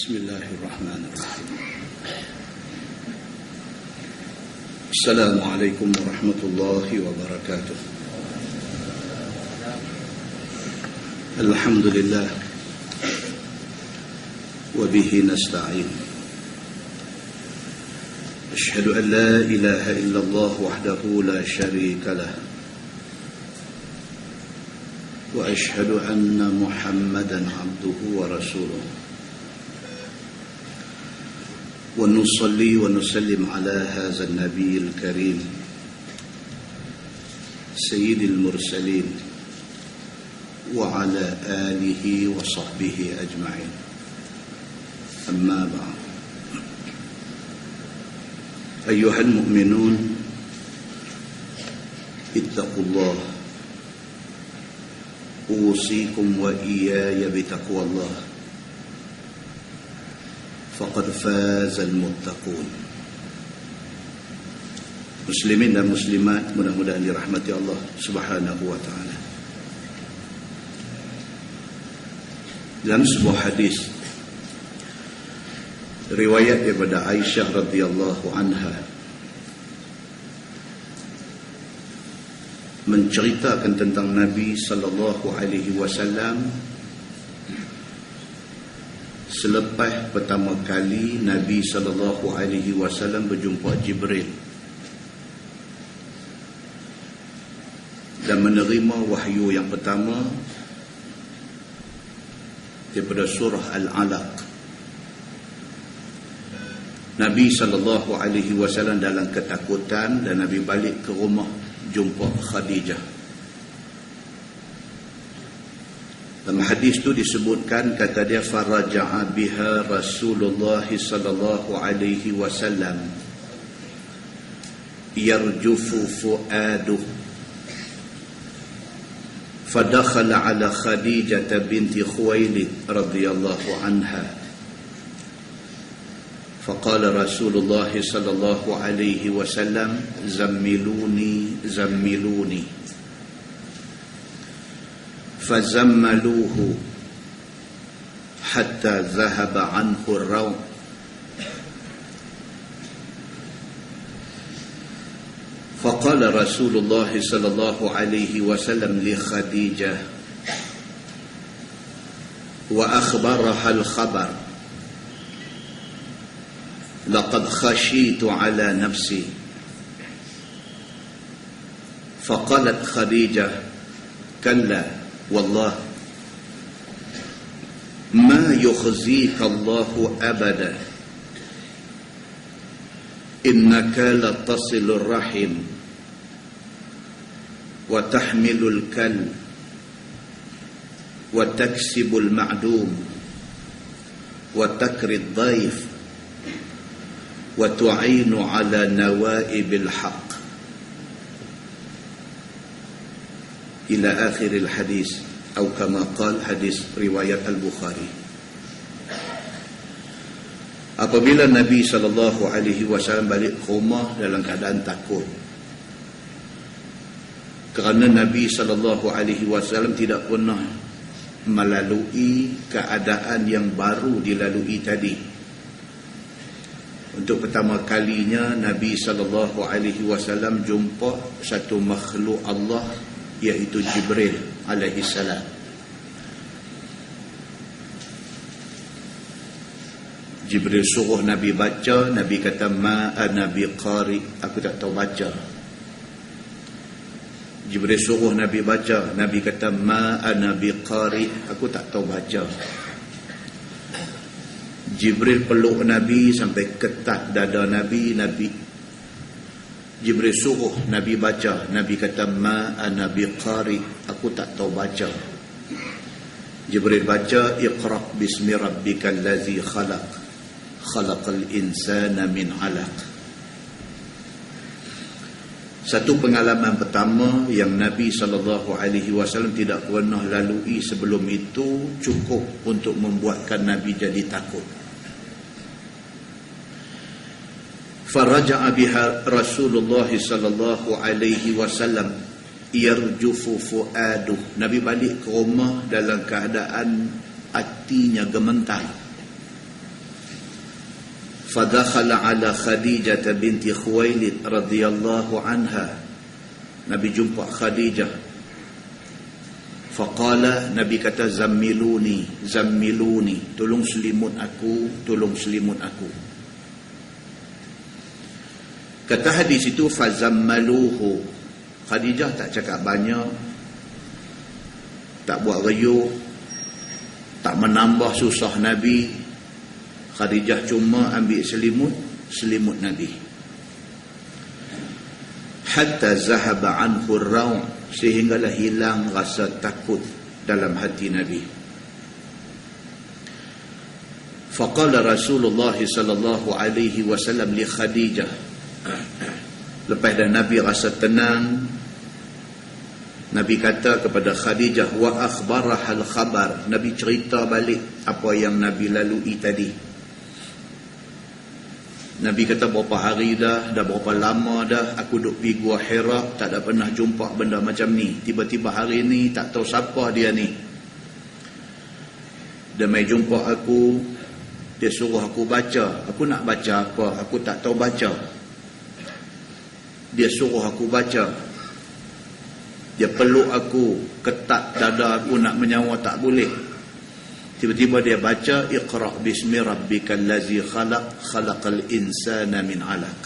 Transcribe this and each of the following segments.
Bismillahirrahmanirrahim. Assalamualaikum warahmatullahi wabarakatuh. Alhamdulillah wa bihi nasta'in. Ashhadu an la ilaha illallah wahdahu la syarika lah. Wa ashhadu anna Muhammadan abduhu wa rasuluh. Wa nusalli wa nusallim ala hadha an-nabiyil karim sayyidil mursalin wa ala alihi wa sahbihi ajma'in. Amma ba'd. Ayyuhal mu'minun, ittaqullah. Usikum wa iyaya bitaqwallah. Faqad fazal muttaqun. Muslimin dan muslimat, mudah-mudahan dirahmati Allah Subhanahu wa ta'ala. Dalam sebuah hadis riwayat daripada Aisyah radhiyallahu anha menceritakan tentang Nabi sallallahu alaihi wasallam selepas pertama kali Nabi sallallahu alaihi wasallam berjumpa Jibril dan menerima wahyu yang pertama daripada surah Al-Alaq. Nabi sallallahu alaihi wasallam dalam ketakutan dan Nabi balik ke rumah jumpa Khadijah. Dalam hadis itu disebutkan, kata dia, faraja'a biha Rasulullah sallallahu alaihi wasallam yarjufu fu'aduh fadakhala ala Khadijah binti Khuwailid radhiyallahu anha فقال رسول الله صلى الله عليه وسلم زملوني زملوني فزملوه حتى ذهب عنه الروع فقال رسول الله صلى الله عليه وسلم لخديجة وأخبرها الخبر لقد خشيت على نفسي فقالت خديجة كلا والله ما يخزيك الله أبدا إنك لتصل الرحم وتحمل الكل وتكسب المعدوم وتكري الضيف وتعين على نوائب الحق إلى آخر الحديث أو كما قال hadis riwayat Al-Bukhari. Apabila Nabi SAW balik ke rumah dalam keadaan takut, kerana Nabi SAW tidak pernah melalui keadaan yang baru dilalui tadi. Untuk pertama kalinya Nabi SAW jumpa satu makhluk Allah, iaitu Jibril alaihi salam. Jibril suruh Nabi baca, Nabi kata ma ana biqari, aku tak tahu baca. Jibril suruh Nabi baca, Nabi kata ma ana biqari, aku tak tahu baca. Jibril peluk Nabi sampai ketat dada Nabi. Jibril suruh Nabi baca, Nabi kata ma ana biqari, aku tak tahu baca. Jibril baca iqra bismi rabbikal ladzi khalaq khalaqal insana min 'alaq. Satu pengalaman pertama yang Nabi SAW tidak pernah lalui sebelum itu cukup untuk membuatkan Nabi jadi takut. Faraja'a biha Rasulullah sallallahu alaihi wasallam yarjufu fuaduh. Nabi balik ke rumah dalam keadaan hatinya gemetar. Fadakhala ala Khadijah binti Khuwailid radhiyallahu anha. Nabi jumpa Khadijah. Faqala, Nabi kata, zammiluni, zammiluni, tolong selimut aku, tolong selimut aku. Kata hadis itu, fazammaluhu. Khadijah tak cakap banyak, tak buat reyuk, tak menambah susah Nabi. Khadijah cuma ambil selimut Nabi. Hatta zahaba anhu ar-raw', sehinggalah hilang rasa takut dalam hati Nabi. Faqala Rasulullah sallallahu alaihi wasallam li Khadijah. Lepas dah Nabi rasa tenang, Nabi kata kepada Khadijah, wa akhbarah al-khabar. Nabi cerita balik apa yang Nabi lalui tadi. Nabi kata, berapa hari dah berapa lama dah aku duduk pergi Gua Hira, tak ada pernah jumpa benda macam ni. Tiba-tiba hari ni tak tahu siapa dia ni. Dia mai jumpa aku, dia suruh aku baca. Aku nak baca apa? Aku tak tahu baca. Dia suruh aku baca. Dia peluk aku, ketat dada aku, nak menyawa tak boleh. Tiba-tiba dia baca, Iqra' bismi rabbikal ladzi khalaq, khalaqal insana min 'alaq.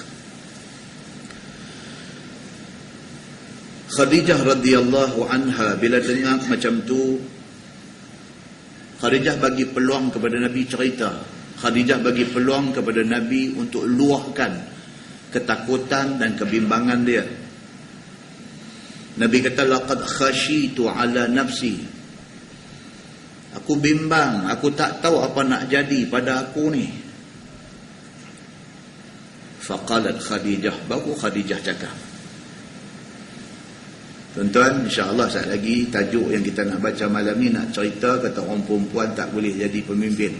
Khadijah radhiyallahu anha bila dengar macam tu, Khadijah bagi peluang kepada Nabi cerita. Khadijah bagi peluang kepada Nabi untuk luahkan ketakutan dan kebimbangan dia. Nabi kata, laqad khashitu ala nafsi. Aku bimbang, aku tak tahu apa nak jadi pada aku ni. Faqalat Khadijah, baru Khadijah cakap. Tuan-tuan, insya-Allah saat lagi tajuk yang kita nak baca malam ni nak cerita kata orang perempuan tak boleh jadi pemimpin.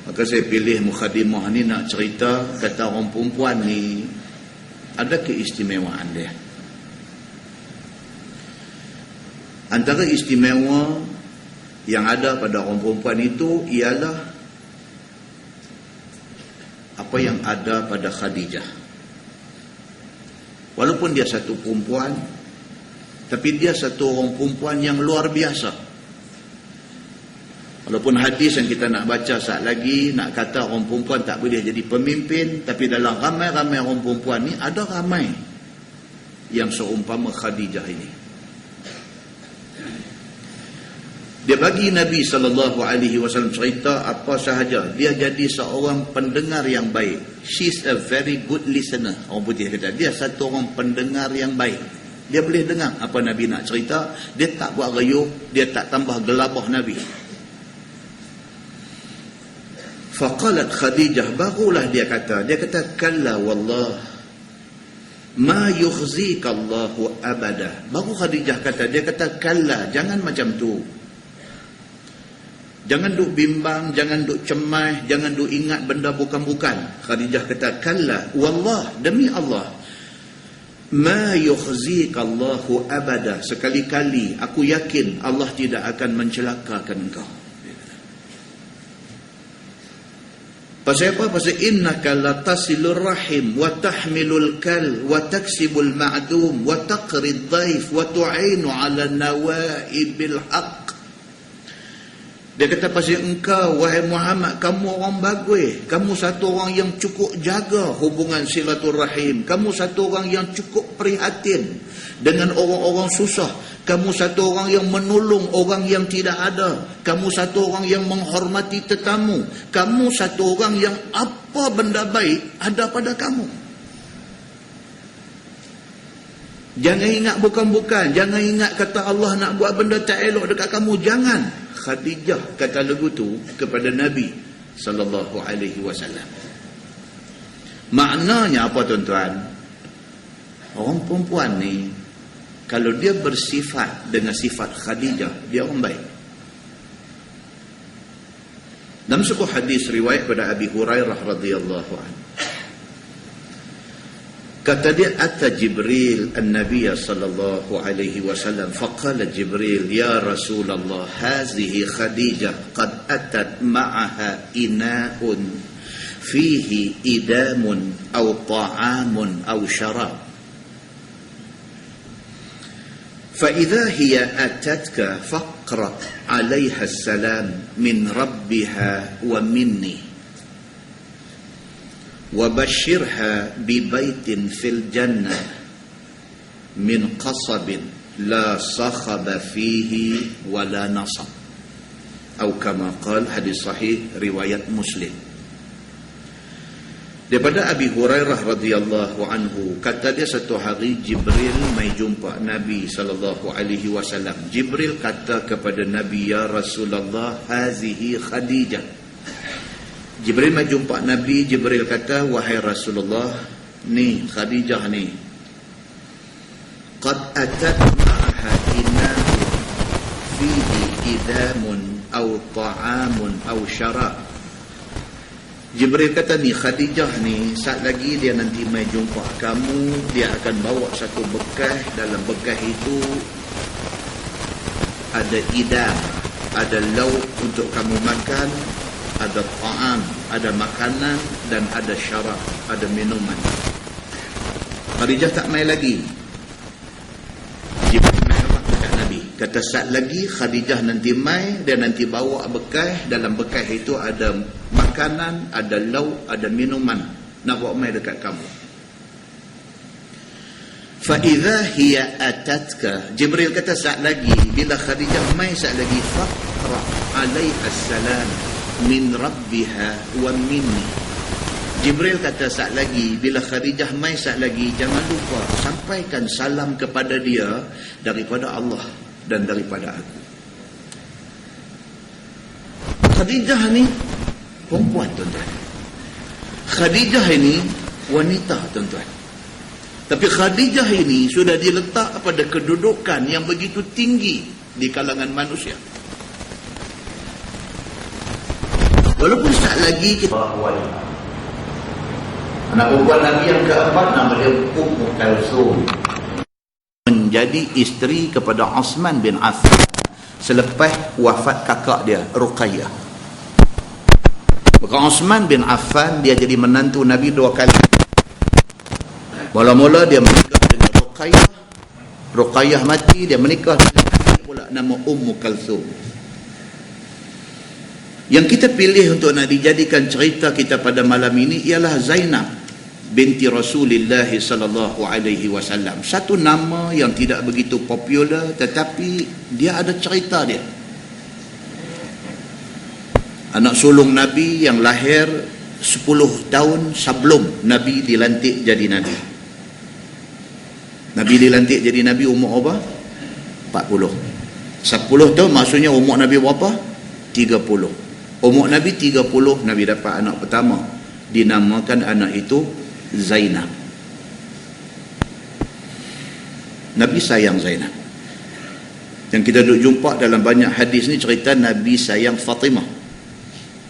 Maka saya pilih mukhadimah ni nak cerita kata orang perempuan ni ada keistimewaan dia. Antara istimewa yang ada pada orang perempuan itu ialah apa yang ada pada Khadijah. Walaupun dia satu perempuan, tapi dia satu orang perempuan yang luar biasa. Walaupun hadis yang kita nak baca saat lagi nak kata orang perempuan tak boleh jadi pemimpin, tapi dalam ramai-ramai orang perempuan ni ada ramai yang seumpama Khadijah ini. Dia bagi Nabi SAW cerita apa sahaja. Dia jadi seorang pendengar yang baik. She's a very good listener. Orang putih kata, dia satu orang pendengar yang baik. Dia boleh dengar apa Nabi nak cerita. Dia tak buat reyuk, dia tak tambah gelabah Nabi. Faqalat Khadijah, barulah dia kata, kalla wallah ma yukhzika Allahu abada. Baru Khadijah kata, dia kata kalla, jangan macam tu. Jangan duk bimbang, jangan duk cemas, jangan duk ingat benda bukan-bukan. Khadijah kata, kalla, wallah, demi Allah, ma yukhzika Allahu abada. Sekali-kali aku yakin Allah tidak akan mencelakakan engkau. Pasal apa? Pasal innaka latasilur rahim wa tahmilul kal wa taksibul ma'dum wa taqrid dhaif wa tu'inu 'ala nawaibil haqq. Dia kata, pasal engkau, wahai Muhammad, kamu orang bagus. Kamu satu orang yang cukup jaga hubungan silaturahim. Kamu satu orang yang cukup prihatin dengan orang-orang susah. Kamu satu orang yang menolong orang yang tidak ada. Kamu satu orang yang menghormati tetamu. Kamu satu orang yang apa benda baik ada pada kamu. Jangan ingat bukan-bukan. Jangan ingat kata Allah nak buat benda tak elok dekat kamu. Jangan. Khadijah kata lagu tu kepada Nabi sallallahu alaihi wasallam. Maknanya apa, tuan-tuan? Orang perempuan ni kalau dia bersifat dengan sifat Khadijah, dia orang baik. Dalam sebuah hadis riwayat pada Abi Hurairah radhiyallahu anhu, kata dia, ata Jibril an-Nabiy sallallahu alaihi wasallam faqala Jibril, ya Rasulullah, hazihi Khadijah qad atat ma'aha ina'un fihi idamun aw ta'amun aw syarab fa idza hiya atatka faqra 'alaiha salam min rabbiha wa minni wa bashirha bi baitin fil jannah min qasabin la sakhaba fihi wa la nasab atau kama qala, hadis sahih riwayat Muslim. Daripada Abi Hurairah radhiyallahu anhu, kata dia satu hari Jibril mai jumpa Nabi sallallahu alaihi wasallam. Jibril kata kepada Nabi, ya Rasulullah, hazihi Khadijah. Jibril mai jumpa Nabi, Jibril kata, wahai Rasulullah, ni Khadijah ni. Qad atat ma'aha inahu fihi idamun aw ta'amun aw syarab. Jibril kata ni Khadijah ni, saat lagi dia nanti mai jumpa kamu, dia akan bawa satu bekas. Dalam bekas itu ada idam, ada lauk untuk kamu makan, ada ta'am, ada makanan, dan ada syarab, ada minuman. Khadijah tak mai lagi. Jibril mai dekat Nabi, kata saat lagi Khadijah nanti mai, dia nanti bawa bekas. Dalam bekas itu ada makanan, ada lauk, ada minuman, nak bawa mai dekat kamu. Fa idza hiya atatka, Jibril kata saat lagi bila Khadijah mai, saat lagi faqra 'alaiha salam min rabbiha wa minni. Jibril kata saat lagi bila Khadijah mai, saat lagi jangan lupa sampaikan salam kepada dia daripada Allah dan daripada aku. Khadijah ni perempuan, tuan-tuan. Khadijah ini wanita, tuan-tuan. Tapi Khadijah ini sudah diletak pada kedudukan yang begitu tinggi di kalangan manusia. Walaupun saat lagi kita anak perempuan Nabi yang keempat nama dia Ummu Kalsum, menjadi isteri kepada Uthman bin Affan selepas wafat kakak dia Ruqayyah. Maka Uthman bin Affan dia jadi menantu Nabi 2 kali. Mula-mula dia menikah dengan Ruqayyah. Ruqayyah mati, dia menikah dengan adik pula nama Ummu Kalsum. Yang kita pilih untuk nak dijadikan cerita kita pada malam ini ialah Zainab binti Rasulullah sallallahu alaihi wasallam. Satu nama yang tidak begitu popular, tetapi dia ada cerita dia. Anak sulung Nabi yang lahir 10 tahun sebelum Nabi dilantik jadi Nabi. Nabi dilantik jadi Nabi umur apa? 40. 10 tahun maksudnya umur Nabi berapa? 30. Umur Nabi 30, Nabi dapat anak pertama. Dinamakan anak itu Zainab. Nabi sayang Zainab. Yang kita duk jumpa dalam banyak hadis ni cerita Nabi sayang Fatimah.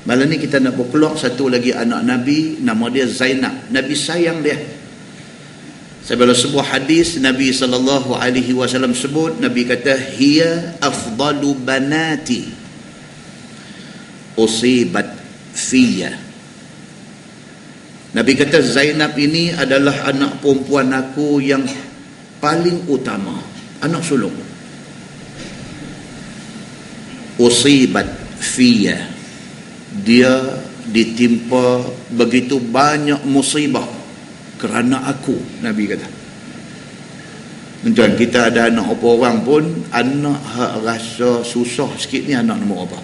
Malam ni kita nak berpeluang satu lagi anak Nabi, nama dia Zainab. Nabi sayang dia. Sebab sebuah hadis Nabi SAW sebut, Nabi kata, hiya afdalu banati usibat fiyya. Nabi kata Zainab ini adalah anak perempuan aku yang paling utama, anak sulung. Usibat fiyya, dia ditimpa begitu banyak musibah kerana aku, Nabi kata. Tuan, kita ada anak apa orang pun, anak hak rasa susah sikit ni anak nombor apa?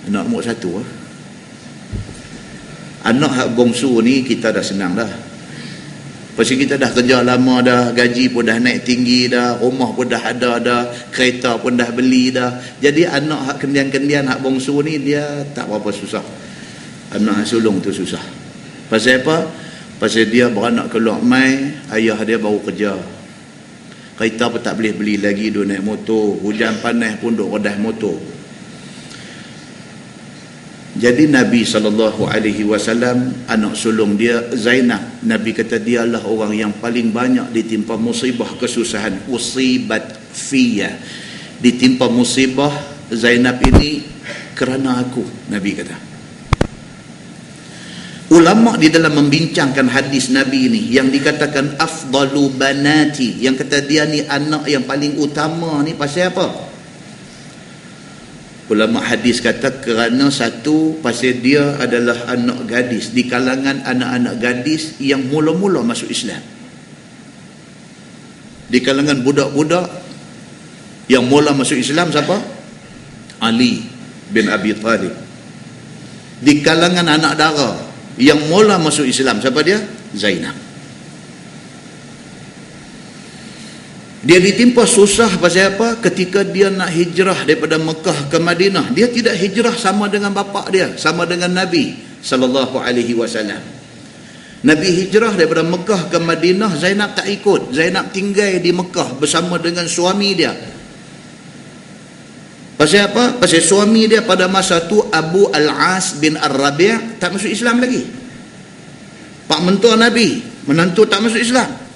Anak nombor 1 lah. Anak hak bongsu ni kita dah senang dah. Pasal kita dah kerja lama dah, gaji pun dah naik tinggi dah, rumah pun dah ada dah, kereta pun dah beli dah. Jadi anak hak kendian-kendian hak bongsu ni dia tak berapa susah. Anak hak sulung tu susah. Pasal apa? Pasal dia beranak keluar mai, ayah dia baru kerja. Kereta pun tak boleh beli lagi, dia naik motor. Hujan panas pun duk redah motor. Jadi Nabi SAW, anak sulung dia Zainab, Nabi kata dialah orang yang paling banyak ditimpa musibah kesusahan. Usibat fiyya, ditimpa musibah Zainab ini kerana aku, Nabi kata. Ulama di dalam membincangkan hadis Nabi ni yang dikatakan afdalu banati, yang kata dia ni anak yang paling utama ni, pasal apa? Ulama hadis kata kerana satu, pasal dia adalah anak gadis di kalangan anak-anak gadis yang mula-mula masuk Islam. Di kalangan budak-budak yang mula masuk Islam siapa? Ali bin Abi Talib. Di kalangan anak dara yang mula masuk Islam siapa dia? Zainab. Dia ditimpa susah pasal apa? Ketika dia nak hijrah daripada Mekah ke Madinah, dia tidak hijrah sama dengan bapa dia, sama dengan Nabi sallallahu alaihi wasallam. Nabi hijrah daripada Mekah ke Madinah, Zainab tak ikut. Zainab tinggal di Mekah bersama dengan suami dia. Pasal apa? Pasal suami dia pada masa tu Abu Al-As bin Ar-Rabi' tak masuk Islam lagi. Pak mentua Nabi, menantu tak masuk Islam.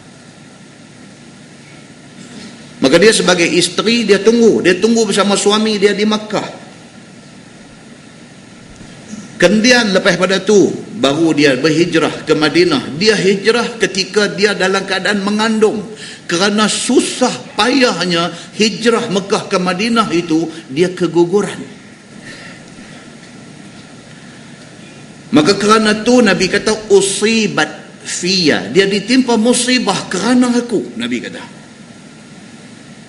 Maka dia sebagai isteri, dia tunggu bersama suami dia di Makkah. Kemudian lepas pada tu baru dia berhijrah ke Madinah. Dia hijrah ketika dia dalam keadaan mengandung. Kerana susah payahnya hijrah Mekah ke Madinah itu, dia keguguran. Maka kerana tu Nabi kata usibat fiya, dia ditimpa musibah kerana aku, Nabi kata.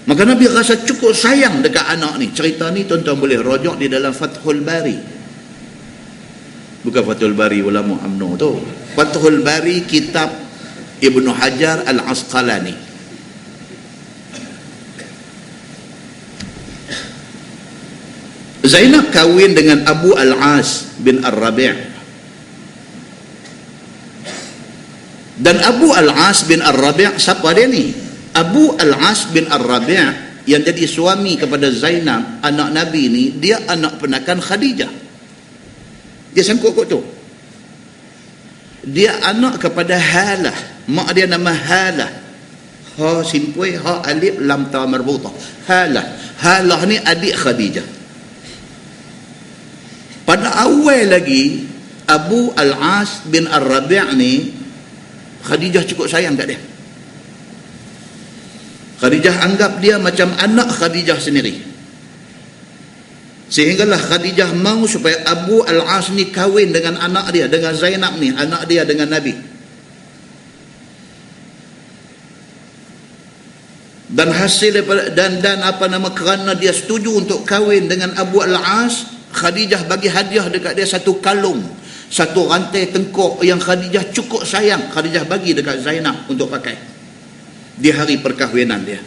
Maka Nabi rasa cukup sayang dekat anak ni. Cerita ni tuan-tuan boleh rujuk di dalam Fathul Bari. Bukan Fathul Bari ulama UMNO tu. Fathul Bari kitab Ibnu Hajar Al-Asqalani. Zainab kahwin dengan Abu Al-As bin Ar-Rabi'. Dan Abu Al-As bin Ar-Rabi' siapa dia ni? Abu Al-As bin Ar-Rabi' yang jadi suami kepada Zainab, anak Nabi ni, dia anak penakan Khadijah. Dia sangkut kot tu. Dia anak kepada Halah. Mak dia nama Halah. Ha simpui, ha alif, lam ta marbutah. Halah. Halah ni adik Khadijah. Pada awal lagi, Abu Al-As bin Ar-Rabi' ni, Khadijah cukup sayang kat dia. Khadijah anggap dia macam anak Khadijah sendiri. Sehinggalah Khadijah mahu supaya Abu Al-As ni kahwin dengan anak dia, dengan Zainab ni, anak dia dengan Nabi. Dan hasil daripada, dan apa nama, kerana dia setuju untuk kahwin dengan Abu Al-As, Khadijah bagi hadiah dekat dia satu kalung, satu rantai tengkuk yang Khadijah cukup sayang. Khadijah bagi dekat Zainab untuk pakai di hari perkahwinan dia.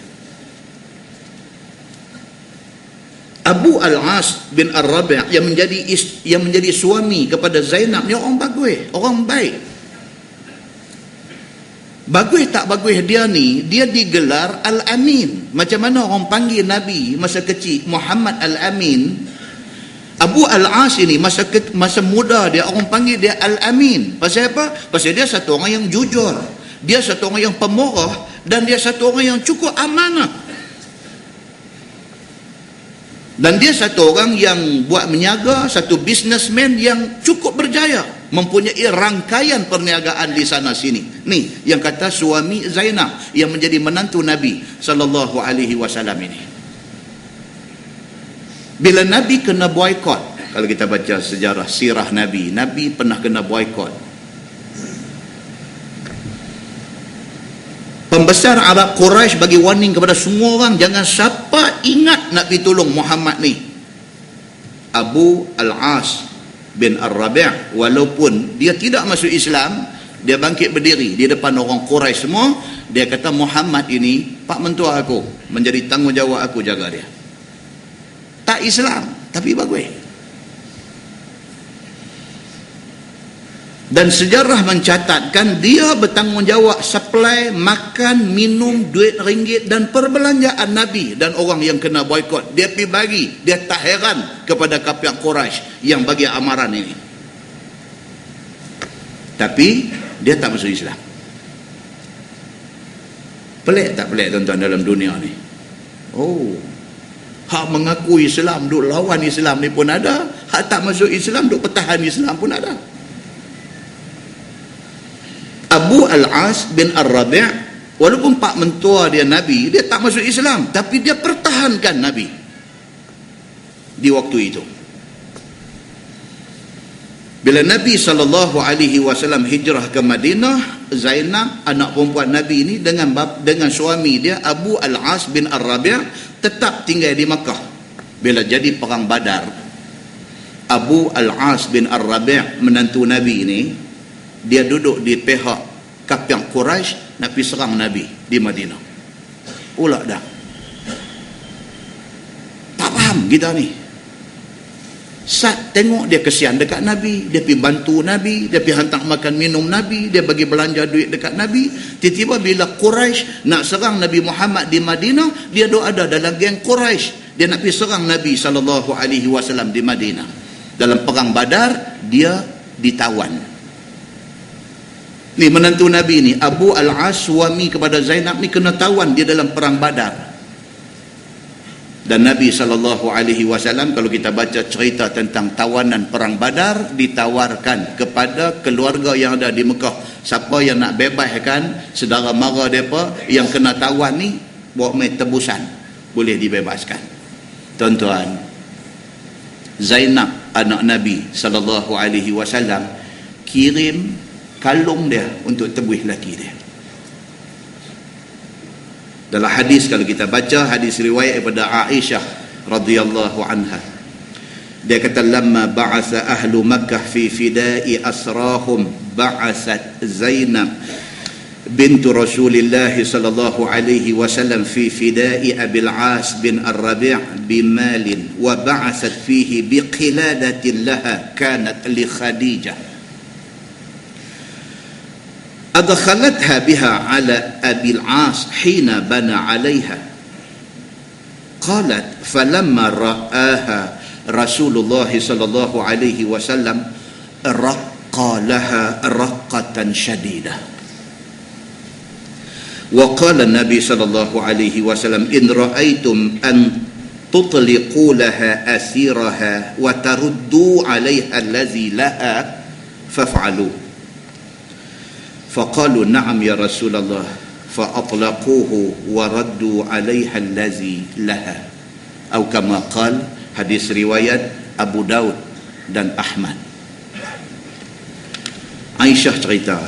Abu Al-As bin Ar-Rabi' yang menjadi suami kepada Zainab ni orang bagus, orang baik. Bagus tak bagus dia ni, dia digelar Al-Amin. Macam mana orang panggil Nabi masa kecil Muhammad Al-Amin, Abu Al-As ini masa muda dia orang panggil dia Al-Amin. Pasal apa? Pasal dia satu orang yang jujur, dia satu orang yang pemurah, dan dia satu orang yang cukup amanah. Dan dia satu orang yang buat meniaga, satu businessman yang cukup berjaya, mempunyai rangkaian perniagaan di sana sini. Ni yang kata suami Zainab yang menjadi menantu Nabi sallallahu alaihi wasallam ini. Bila Nabi kena boykot, kalau kita baca sejarah sirah Nabi, Nabi pernah kena boykot. Pembesar Arab Quraisy bagi warning kepada semua orang, jangan siapa ingat nak pergi tolong Muhammad ni. Abu Al-As bin Ar-Rabi' walaupun dia tidak masuk Islam, dia bangkit berdiri di depan orang Quraisy semua. Dia kata Muhammad ini pak mentua aku, menjadi tanggungjawab aku jaga dia. Tak Islam tapi bagus. Dan sejarah mencatatkan dia bertanggungjawab supply makan, minum, duit ringgit dan perbelanjaan Nabi dan orang yang kena boykot. Dia pergi bagi. Dia tak heran kepada kafir Quraisy yang bagi amaran ini. Tapi dia tak masuk Islam. Pelik tak pelik tuan-tuan dalam dunia ni? Oh, hak mengaku Islam duk lawan Islam ni pun ada, hak tak masuk Islam duk pertahan Islam pun ada. Abu Al-As bin Ar-Rabi' walaupun pak mentua dia Nabi, dia tak masuk Islam, tapi dia pertahankan Nabi di waktu itu. Bila Nabi SAW hijrah ke Madinah, Zainab, anak perempuan Nabi ini dengan suami dia Abu Al-As bin Ar-Rabi' tetap tinggal di Makkah. Bila jadi perang Badar, Abu Al-As bin Ar-Rabi' menantu Nabi ini, dia duduk di pihak kafir Quraisy nak pergi serang Nabi di Madinah. Pula dah. Tak faham kita ni. Saat tengok dia kesian dekat Nabi, dia pergi bantu Nabi, dia pergi hantar makan minum Nabi, dia bagi belanja duit dekat Nabi. Tiba-tiba bila Quraisy nak serang Nabi Muhammad di Madinah, dia ada dalam geng Quraisy. Dia nak pergi serang Nabi SAW di Madinah. Dalam perang Badar, dia ditawan. Ni menantu Nabi ni, Abu Al-As, suami kepada Zainab ni, kena tawan dia dalam perang Badar. Dan Nabi SAW, kalau kita baca cerita tentang tawanan perang Badar, ditawarkan kepada keluarga yang ada di Mekah. Siapa yang nak bebaskan saudara mara mereka yang kena tawan ni, buat main tebusan, boleh dibebaskan. Tuan-tuan, Zainab anak Nabi SAW kirim kalung dia untuk tebus laki dia. Dalam hadis, kalau kita baca hadis riwayat daripada Aisyah radhiyallahu anha, dia kata, lamma ba'atha ahlu Makkah fi fida'i asrahum, ba'athat Zainab bintu Rasulillah sallallahu alaihi wasallam fi fida'i Abil As bin Ar-Rabi' bimalin wa ba'athat fihi biqiladatin laha kanat li Khadijah أدخلتها بها على أبي العاص حين بنى عليها. قالت فلما رآها رسول الله صلى الله عليه وسلم رقى لها رقة شديدة. وقال النبي صلى الله عليه وسلم إن رأيتم أن تطلقوا لها أسيرها وتردوا عليها الذي لها فافعلوا. فقالوا نعم يا رسول الله فأطلقوه وردوا عليها الذي لها أو كما قال. Hadis riwayat Abu Daud dan Ahmad. Aisyah cerita,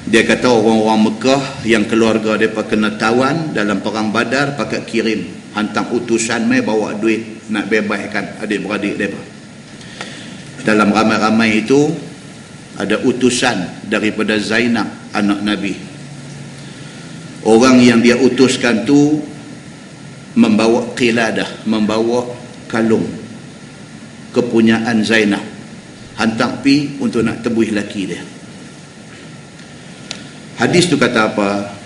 dia kata orang-orang Mekah yang keluarga mereka kena tawan dalam perang Badar, pakai kirim, hantar utusan mai bawa duit nak bebaskan adik-beradik mereka. Dalam ramai-ramai itu ada utusan daripada Zainab anak Nabi. Orang yang dia utuskan tu membawa qiladah, membawa kalung kepunyaan Zainab, hantar pi untuk nak tebus laki dia. Hadis tu kata apa?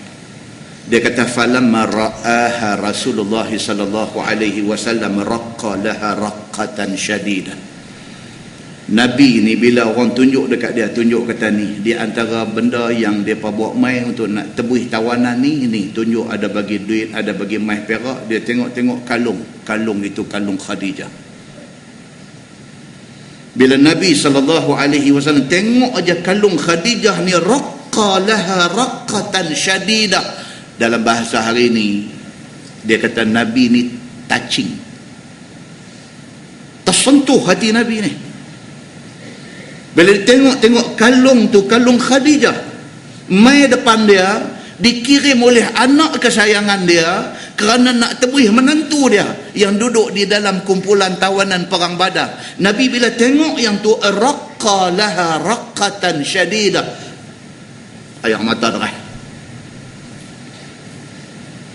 Dia kata falamma ra'aha Rasulullah sallallahu alaihi wasallam raqqa laha raqqatan syadidah. Nabi ni bila orang tunjuk dekat dia, tunjuk kata ni, di antara benda yang mereka buat main untuk nak tebus tawanan ni, tunjuk ada bagi duit, ada bagi mai perak. Dia tengok-tengok kalung itu kalung Khadijah. Bila Nabi SAW tengok aja kalung Khadijah ni, raqqa laha raqqatan syadidah. Dalam bahasa hari ni, dia kata Nabi ni touching, tersentuh hati Nabi ni. Bila tengok kalung tu, kalung Khadijah mai depan dia, dikirim oleh anak kesayangan dia kerana nak tebus menantu dia yang duduk di dalam kumpulan tawanan perang Badar. Nabi bila tengok yang tu, raqqa laha raqqatan syadidah, air mata deras.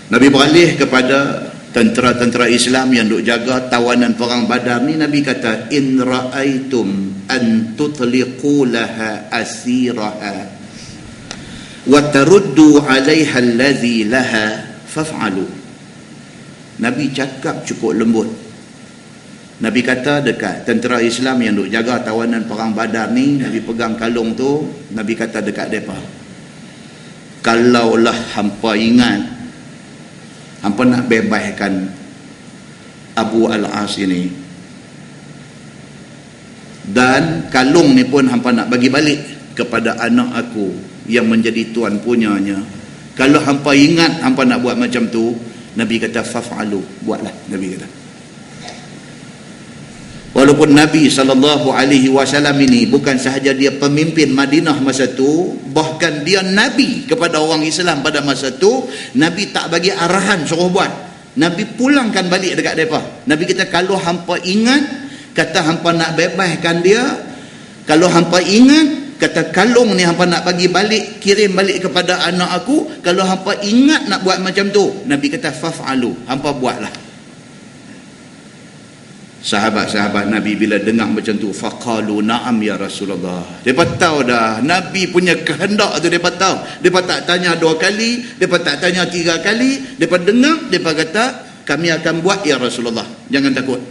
Nabi beralih kepada tentera-tentera Islam yang duk jaga tawanan perang Badar ni. Nabi kata, in ra'aitum an tutliqu laha asiraha wa taruddu 'alaiha allazi laha faf'alu. Nabi cakap cukup lembut. Nabi kata dekat tentera Islam yang duk jaga tawanan perang Badar ni, Nabi pegang kalung tu, Nabi kata dekat depa, kalaulah hampa ingat hampa nak bebaskan Abu Al-As ini, dan kalung ni pun hampa nak bagi balik kepada anak aku yang menjadi tuan punyanya. Kalau hampa ingat hampa nak buat macam tu, Nabi kata faf'alu, buatlah. Nabi kata, walaupun Nabi SAW ini bukan sahaja dia pemimpin Madinah masa tu, bahkan dia Nabi kepada orang Islam pada masa tu, Nabi tak bagi arahan suruh buat. Nabi pulangkan balik dekat mereka. Nabi kata, kalau hampa ingat, kata hampa nak bebaskan dia, kalau hampa ingat, kata kalung ni hampa nak bagi balik, kirim balik kepada anak aku, kalau hampa ingat nak buat macam tu, Nabi kata faf'alu, hampa buatlah. Sahabat-sahabat Nabi bila dengar macam tu, faqalu na'am ya Rasulullah. Depa tahu dah Nabi punya kehendak tu, depa tahu. Depa tak tanya 2 kali, depa tak tanya 3 kali, depa dengar, depa kata kami akan buat ya Rasulullah, jangan takut.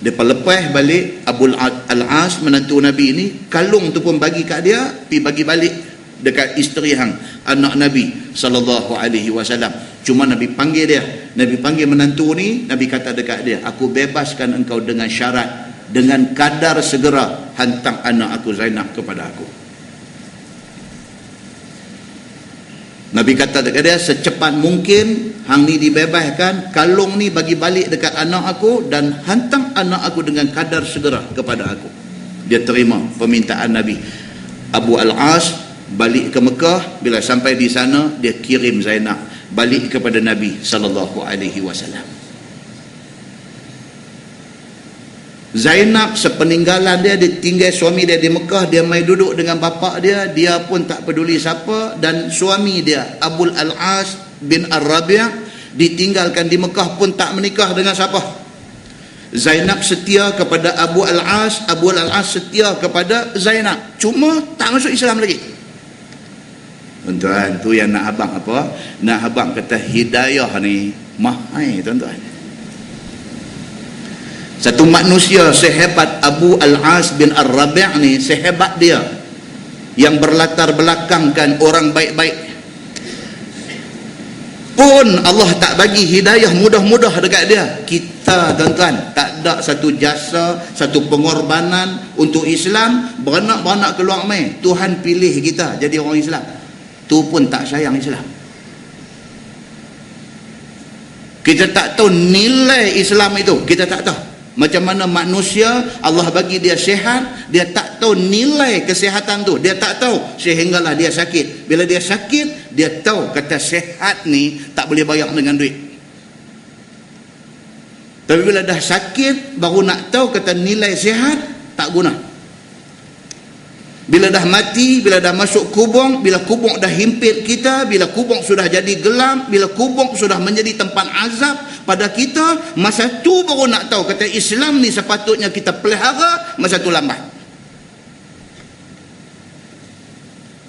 Depa lepas balik Abu Al-As menantu Nabi ni, kalung tu pun bagi kat dia, pi bagi balik dekat isteri hang, anak Nabi SAW. Cuma Nabi panggil dia, Nabi panggil menantu ni, Nabi kata dekat dia, aku bebaskan engkau dengan syarat, dengan kadar segera hantar anak aku Zainab kepada aku. Nabi kata dekat dia, secepat mungkin hang ni dibebaskan, kalung ni bagi balik dekat anak aku, dan hantar anak aku dengan kadar segera kepada aku. Dia terima permintaan Nabi. Abu Al-As balik ke Mekah, bila sampai di sana dia kirim Zainab balik kepada Nabi SAW. Zainab sepeninggalan dia, dia tinggal suami dia di Mekah, dia mai duduk dengan bapa dia, dia pun tak peduli siapa, dan suami dia Abul Al-As bin Ar-Rabi' ditinggalkan di Mekah pun tak menikah dengan siapa. Zainab setia kepada Abu Al-As, Abu Al-As setia kepada Zainab, cuma tak masuk Islam lagi. Tuan-tuan, tu yang nak abang apa? Nak abang kata hidayah ni mahal, tuan-tuan. Satu manusia sehebat Abu Al-As bin Ar-Rabi' ni, sehebat dia, yang berlatar belakangkan orang baik-baik, pun Allah tak bagi hidayah mudah-mudah dekat dia. Kita, tuan-tuan, tak ada satu jasa, satu pengorbanan untuk Islam, beranak-beranak keluar mai, Tuhan pilih kita jadi orang Islam, tu pun tak sayang Islam. Kita tak tahu nilai Islam itu, kita tak tahu. Macam mana manusia Allah bagi dia sihat, dia tak tahu nilai kesihatan tu, dia tak tahu sehinggalah dia sakit. Bila dia sakit, dia tahu kata sihat ni tak boleh bayar dengan duit. Tapi bila dah sakit baru nak tahu kata nilai sihat tak guna. Bila dah mati, bila dah masuk kubur, bila kubur dah himpit kita, bila kubur sudah jadi gelap, bila kubur sudah menjadi tempat azab pada kita, masa tu baru nak tahu kata Islam ni sepatutnya kita pelihara, masa tu lambat.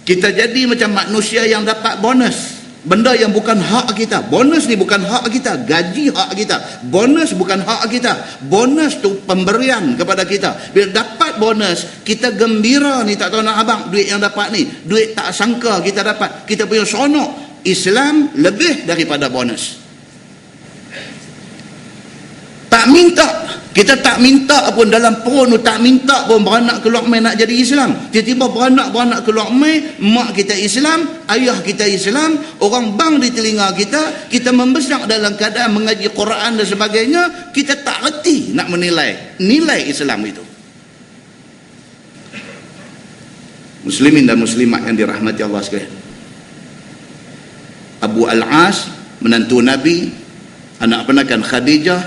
Kita jadi macam manusia yang dapat bonus, benda yang bukan hak kita. Bonus ni bukan hak kita, gaji hak kita. Bonus bukan hak kita, bonus tu pemberian kepada kita. Bila dapat bonus, kita gembira ni, tak tahu nak abang duit yang dapat ni, duit tak sangka kita dapat, kita punya seronok. Islam lebih daripada bonus. Tak minta, kita tak minta pun, dalam perut tu tak minta pun beranak keluar mai nak jadi Islam. Tiba-tiba beranak keluar mai, mak kita Islam, ayah kita Islam, orang bang di telinga kita, kita membesar dalam keadaan mengaji Quran dan sebagainya, kita tak reti nak menilai nilai Islam itu. Muslimin dan muslimat yang dirahmati Allah sekalian, Abu Al-As menantu Nabi, anak penakan Khadijah,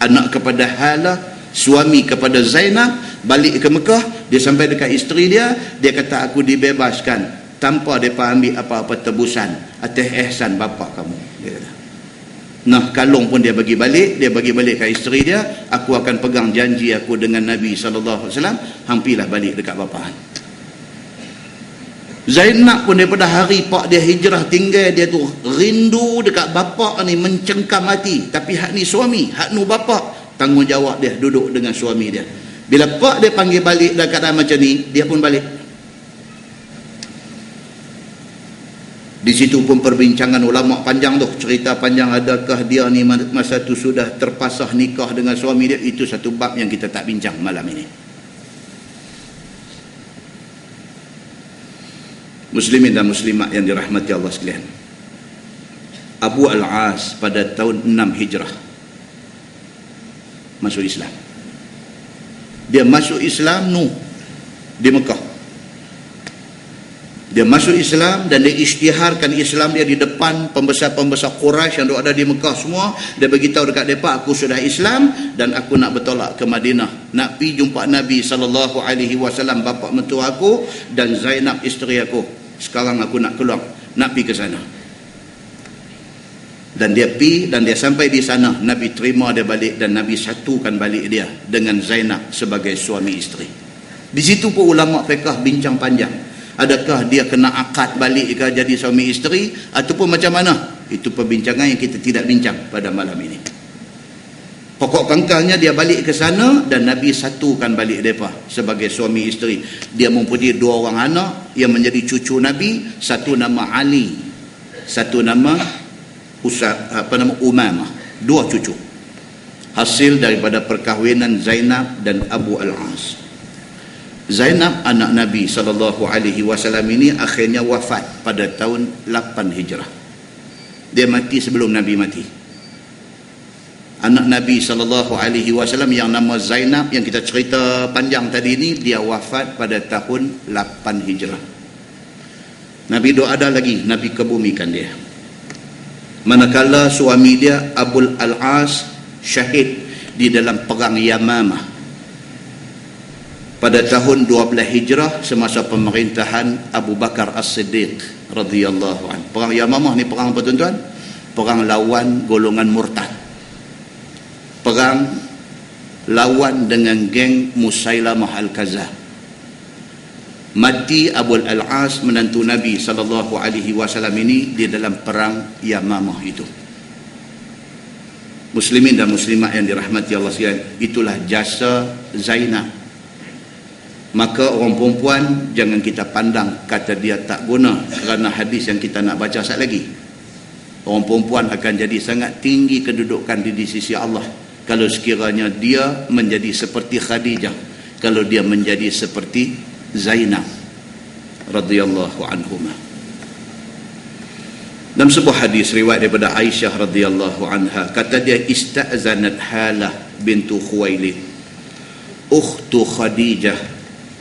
anak kepada Halah, suami kepada Zainab, balik ke Mekah, dia sampai dekat isteri dia, dia kata aku dibebaskan tanpa mereka ambil apa-apa tebusan atas ihsan bapa kamu, dia kata. Nah, kalung pun dia bagi balik, ke isteri dia, aku akan pegang janji aku dengan Nabi SAW, hampilah balik dekat bapa. Zainab pun daripada hari pak dia hijrah tinggal dia tu, rindu dekat bapa ni mencengkam hati. Tapi hak ni suami, hak nu bapa, tanggungjawab dia duduk dengan suami dia. Bila pak dia panggil balik dalam keadaan macam ni, dia pun balik. Di situ pun perbincangan ulama panjang tu, cerita panjang, adakah dia ni masa tu sudah terpasah nikah dengan suami dia. Itu satu bab yang kita tak bincang malam ini. Muslimin dan muslimat yang dirahmati Allah sekalian, Abu Al-As pada tahun 6 Hijrah masuk Islam. Dia masuk Islam di Mekah. Dia masuk Islam dan dia isytiharkan Islam dia di depan pembesar-pembesar Quraisy yang ada di Mekah semua. Dia beritahu dekat mereka, aku sudah Islam dan aku nak bertolak ke Madinah, nak pergi jumpa Nabi SAW, bapa mentua aku, dan Zainab isteri aku. Sekarang aku nak keluar, nak pergi ke sana. Dan dia pergi, dan dia sampai di sana, Nabi terima dia balik dan Nabi satukan balik dia dengan Zainab sebagai suami isteri. Di situ pun ulama fiqh bincang panjang. Adakah dia kena akad balik ke jadi suami isteri ataupun macam mana? Itu perbincangan yang kita tidak bincang pada malam ini. Pokok pangkalnya dia balik ke sana dan Nabi satukan balik mereka sebagai suami isteri. Dia mempunyai 2 orang anak yang menjadi cucu Nabi, satu nama Ali, satu nama Umamah, 2 cucu. Hasil daripada perkahwinan Zainab dan Abu Al-As. Zainab anak Nabi SAW ini akhirnya wafat pada tahun 8 Hijrah. Dia mati sebelum Nabi mati. Anak Nabi SAW yang nama Zainab yang kita cerita panjang tadi ini, dia wafat pada tahun 8 Hijrah. Nabi doa ada lagi, Nabi kebumikan dia. Manakala suami dia Abu Al-As syahid di dalam perang Yamamah pada tahun 12 Hijrah semasa pemerintahan Abu Bakar As-Siddiq radhiyallahu anhu. Perang Yamamah ni perang apa tuan-tuan? Perang lawan golongan murtad. Perang lawan dengan geng Musailamah Al-Kazab. Mati Abu Al-As menantu Nabi SAW ini di dalam perang Yamamah itu. Muslimin dan muslimat yang dirahmati Allah sekalian, itulah jasa Zainab. Maka orang perempuan jangan kita pandang kata dia tak guna, kerana hadis yang kita nak baca sekali lagi. Orang perempuan akan jadi sangat tinggi kedudukan di sisi Allah kalau sekiranya dia menjadi seperti Khadijah, kalau dia menjadi seperti Zainab radhiyallahu anhumah. Dalam sebuah hadis riwayat daripada Aisyah radhiyallahu anha, kata dia, ista'zanat Halah bintu Khuwailid ukhtu Khadijah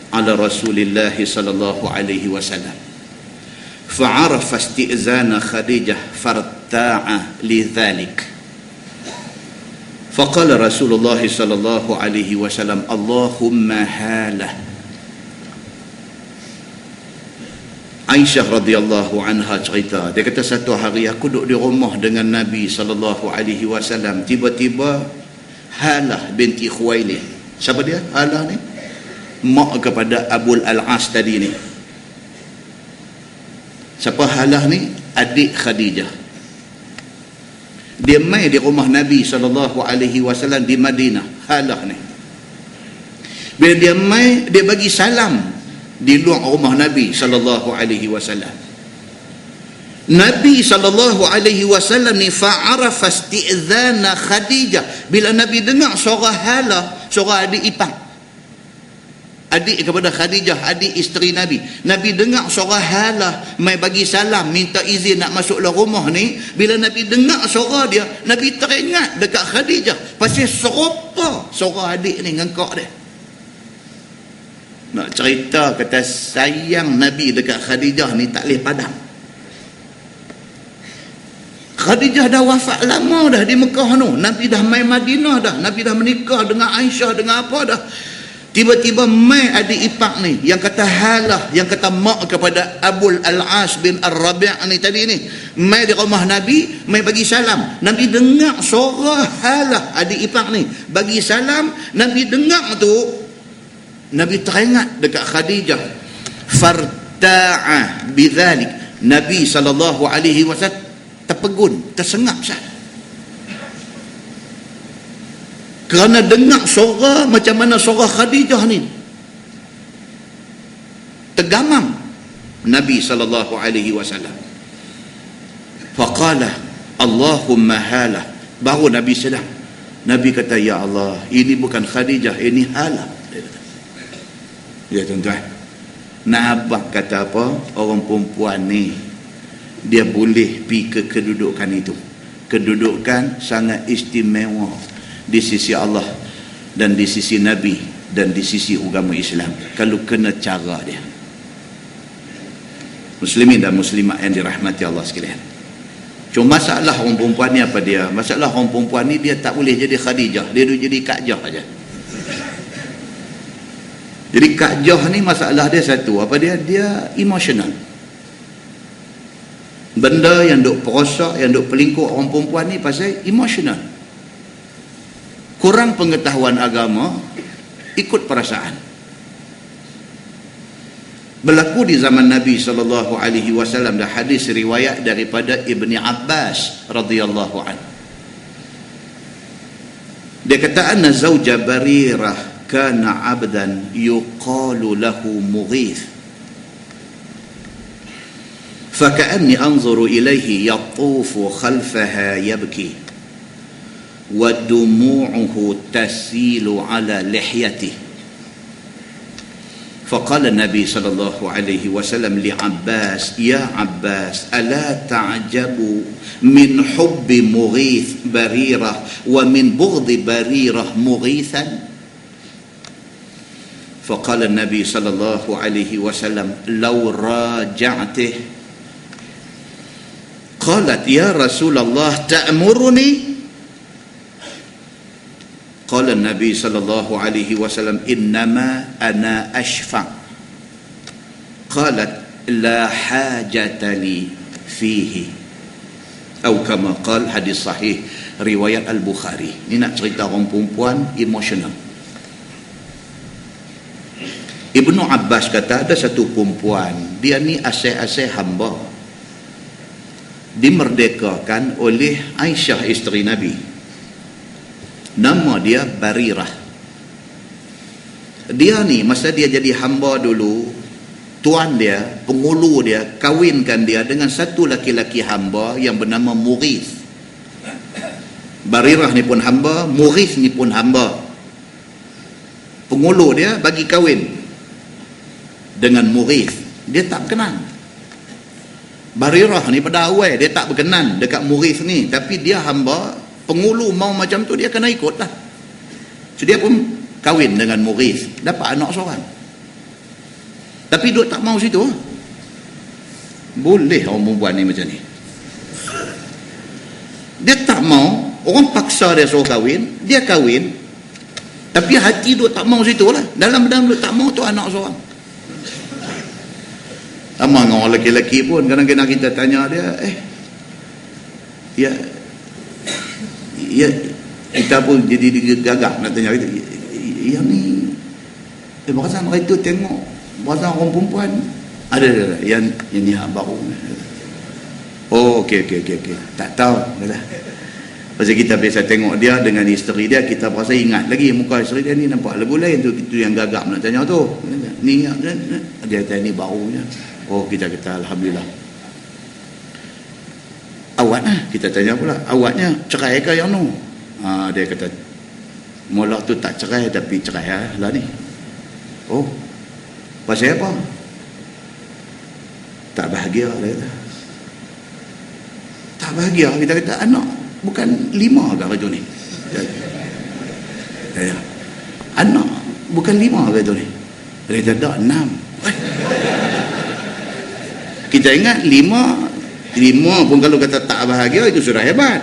ala Rasulillah sallallahu alaihi wasallam, fa'arafa isti'zana Khadijah farta'a lidhalik, faqala Rasulullah sallallahu alaihi wasallam, Allahumma halah. Aisyah radhiyallahu anha cerita, dia kata satu hari aku duduk di rumah dengan Nabi sallallahu alaihi wasallam, tiba-tiba Halah binti Khuwailid. Siapa dia Halah ni? Mak kepada Abu Al-As tadi ni. Siapa Halah ni? Adik Khadijah. Dia mai di rumah Nabi SAW di Madinah. Halah ni, bila dia mai, dia bagi salam di luar rumah Nabi SAW. Nabi SAW ni fa'arafa isti'zana Khadijah. Bila Nabi dengar suara Halah, suara adik ipar, adik kepada Khadijah, adik isteri Nabi. Nabi dengar suara Halah mai bagi salam, minta izin nak masuk dalam rumah ni. Bila Nabi dengar suara dia, Nabi teringat dekat Khadijah, pasal serupa suara adik ni dengan kak dia. Nak cerita kata sayang Nabi dekat Khadijah ni tak boleh padam. Khadijah dah wafat lama dah di Mekah tu. Nabi dah mai Madinah dah. Nabi dah menikah dengan Aisyah, dengan apa dah. Tiba-tiba mai adik ipar ni yang kata Halah, yang kata mak kepada Abu Al-As bin Ar-Rabi' ni tadi ni, mai di rumah Nabi, mai bagi salam. Nabi dengar suara Halah adik ipar ni bagi salam. Nabi dengar tu, Nabi teringat dekat Khadijah. Farta'a bidzalik. Nabi SAW terpegun, tersengap sah. Kerana dengar suara macam mana suara Khadijah ni. Tergamam Nabi SAW. Faqala Allahumma halah. Baru Nabi sedar. Nabi kata, ya Allah, ini bukan Khadijah, ini Halah. Ya tuan-tuan, Abah kata apa? Orang perempuan ni dia boleh pergi ke kedudukan itu. Kedudukan sangat istimewa di sisi Allah dan di sisi Nabi dan di sisi agama Islam kalau kena cara dia. Muslimin dan muslimat yang dirahmati Allah sekalian. Cuma masalah orang perempuan ni apa dia? Masalah orang perempuan ni dia tak boleh jadi Khadijah, dia duduk jadi Kak Jah aja. Jadi Kak Jah ni masalah dia satu, apa dia? Dia emosional. Benda yang duk perosak, yang duk pelingkup orang perempuan ni pasal emosional. Kurang pengetahuan agama, ikut perasaan. Berlaku di zaman Nabi SAW, dan hadis riwayat daripada Ibni Abbas radhiyallahu anhu. Dia kata anna zawja Barirah kana abdan yuqalu lahu Mughith. Faka'anni anzuru ilaihi yatufu khalfaha yabki wa dumu'uhu tasilu ala lihyatihi. فقال النبي صلى الله عليه وسلم لعباس يا عباس ألا تعجب من حب مغيث بريرة ومن بغض بريرة مغيثا. فقال النبي صلى الله عليه وسلم لو راجعته. قالت يا رسول الله تأمرني. قال النبي صلى الله عليه وسلم إنما أنا أشفع. قالت لا حاجة لي فيه أو كما قال. hadis sahih riwayat Al-Bukhari. Ini nak cerita orang perempuan emosional. Ibnu Abbas kata ada satu perempuan, dia ni asal-asal hamba, dimerdekakan oleh Aisyah isteri Nabi. Nama dia Barirah. Dia ni masa dia jadi hamba dulu, tuan dia, pengulu dia, kawinkan dia dengan satu laki-laki hamba yang bernama Mughith. Barirah ni pun hamba, Mughith ni pun hamba. Pengulu dia bagi kahwin dengan Mughith. Dia tak berkenan. Barirah ni pada awal dia tak berkenan dekat Mughith ni, tapi dia hamba, pengulu mau macam tu dia kena ikut lah. So dia pun kahwin dengan Mughith, dapat anak seorang. Tapi duk tak mau situ. Boleh orang perempuan ni macam ni. Dia tak mau, orang paksa dia suruh kahwin, dia kahwin, tapi hati duk tak mau situ lah. Dalam-dalam duk tak mau tu anak seorang. Sama dengan orang lelaki pun, kadang-kadang kita tanya dia, ya kita pun jadi gagah nak tanya kita, yang ni berasan hari tu tengok berasan orang perempuan ada yang ni baru. Oh okey tak tahu kata. Pasal kita biasa tengok dia dengan isteri dia, kita berasa ingat lagi muka isteri dia ni nampak lagu lain tu, itu yang gagah nak tanya tu. Ni dia kata ni barunya. Oh kita kata alhamdulillah. Awaknya kita tanya pula, awaknya cerai ke yang tu? Dia kata mula tu tak cerai tapi cerai lah ni. Oh pasal apa? Tak bahagia dia kata. Tak bahagia. Kita kata anak bukan 5 ke raja ni? Anak bukan 5 ke tu ni? Dia kata tak, 6. Kita ingat 5 pun kalau kata tak bahagia itu sudah hebat.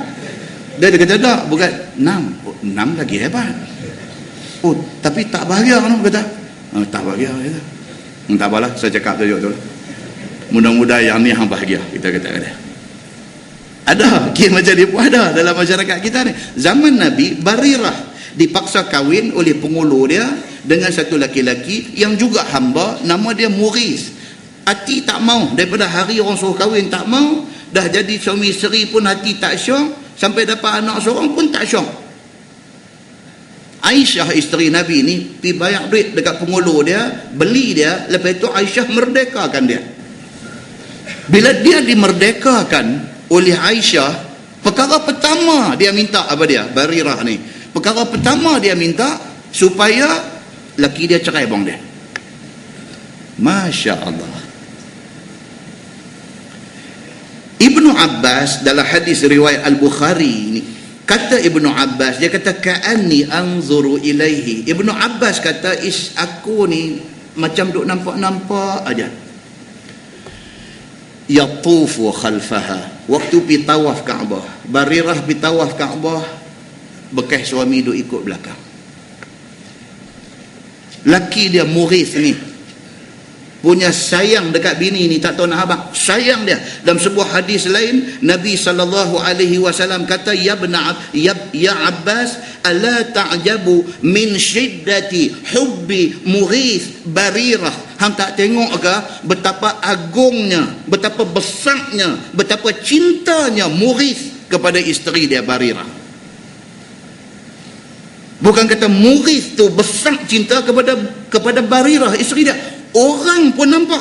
Dia kata tak, bukan 6 lagi hebat. Oh tapi tak bahagia kan kata. Tak bahagia kata. Tak apalah, saya cakap tu lah. Mudah-mudahan yang ni hang bahagia, kita kata. Ada kisah macam dia pun ada dalam masyarakat kita ni. Zaman Nabi, Barirah dipaksa kahwin oleh pengulu dia dengan satu laki-laki yang juga hamba, nama dia Mughith. Hati tak mau, daripada hari orang suruh kahwin tak mau, dah jadi suami isteri pun hati tak syok, sampai dapat anak seorang pun tak syok. Aisyah isteri Nabi ni pergi bayar duit dekat pengulu dia, beli dia, lepas itu Aisyah merdekakan dia. Bila dia dimerdekakan oleh Aisyah, perkara pertama dia minta apa dia? Barirah ni. Perkara pertama dia minta supaya laki dia cerai bang dia. Masya Allah. Ibnu Abbas dalam hadis riwayat Al-Bukhari ini, kata Ibnu Abbas, dia kata ka'anni anzuru ilaihi. Ibnu Abbas kata, aku ni macam duk nampak-nampak aja. Yatufu khalfaha, waktu pi tawaf Kaabah, Barirah pi tawaf Kaabah, bekas suami duk ikut belakang. Laki dia Mughith ni punya sayang dekat bini ni, tak tahu nak habaq, sayang dia. Dalam sebuah hadis lain, Nabi SAW kata, ya Abbas, ala ta'jabu min syiddati hubbi Mughith Barirah. Hang tak tengok ke betapa agungnya, betapa besarnya, betapa cintanya Mughith kepada isteri dia Barirah. Bukan kata Mughith tu besar cinta kepada Barirah, isteri dia. Orang pun nampak,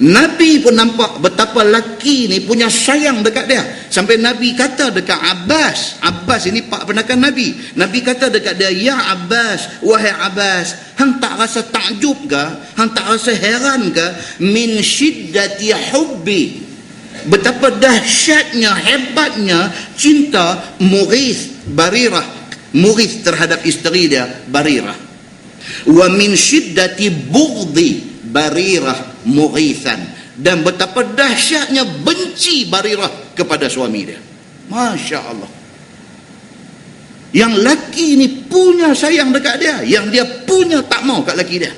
Nabi pun nampak betapa laki ni punya sayang dekat dia. Sampai Nabi kata dekat Abbas, Abbas ini pak penakan Nabi, Nabi kata dekat dia, ya Abbas, wahai Abbas, hang tak rasa takjub ke, hang tak rasa heran ke, min syiddati hubbi, betapa dahsyatnya, hebatnya cinta Mughith Barirah, Mughith terhadap isteri dia Barirah, wa min syiddati bughdi Barirah Mughithan, dan betapa dahsyatnya benci Barirah kepada suami dia. Masya Allah. Yang laki ni punya sayang dekat dia, yang dia punya tak mau kat laki dia.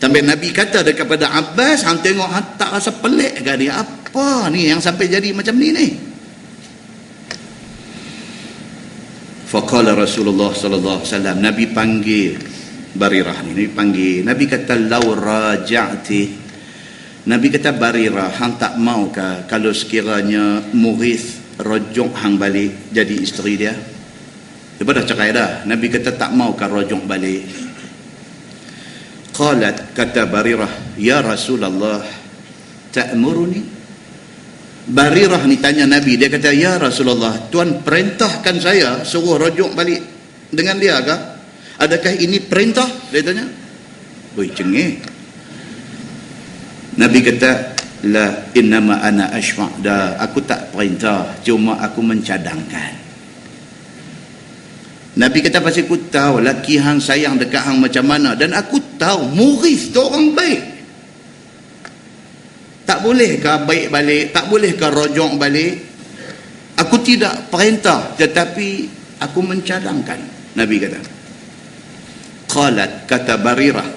Sampai Nabi kata dekat kepada Abbas, hang tengok, hang tak rasa pelik ke dia? Apa ni yang sampai jadi macam ni ni? Faqala Rasulullah sallallahu alaihi wasallam, Nabi panggil Barirah ni, Nabi panggil, Nabi kata, lau raja'ti, Nabi kata, Barirah, hang tak mau ke kalau sekiranya Mughith rojok hang balik jadi isteri dia? Dia dah cerai dah. Nabi kata tak mau ke rojok balik. Qalat, kata Barirah, ya Rasulullah, ta'muruni? Barirah ni tanya Nabi, dia kata, ya Rasulullah, Tuan perintahkan saya suruh rojok balik dengan dia ke? Adakah ini perintah? Dia tanya. Oi, cengih. Nabi kata, la innama ana ashfa', dah, aku tak perintah, cuma aku mencadangkan. Nabi kata, pasal aku tahu laki hang sayang dekat hang macam mana, dan aku tahu Mughith tu orang baik. Tak bolehkah baik balik? Tak bolehkah rojok balik? Aku tidak perintah, tetapi aku mencadangkan. Nabi kata. Qalat, kata Barirah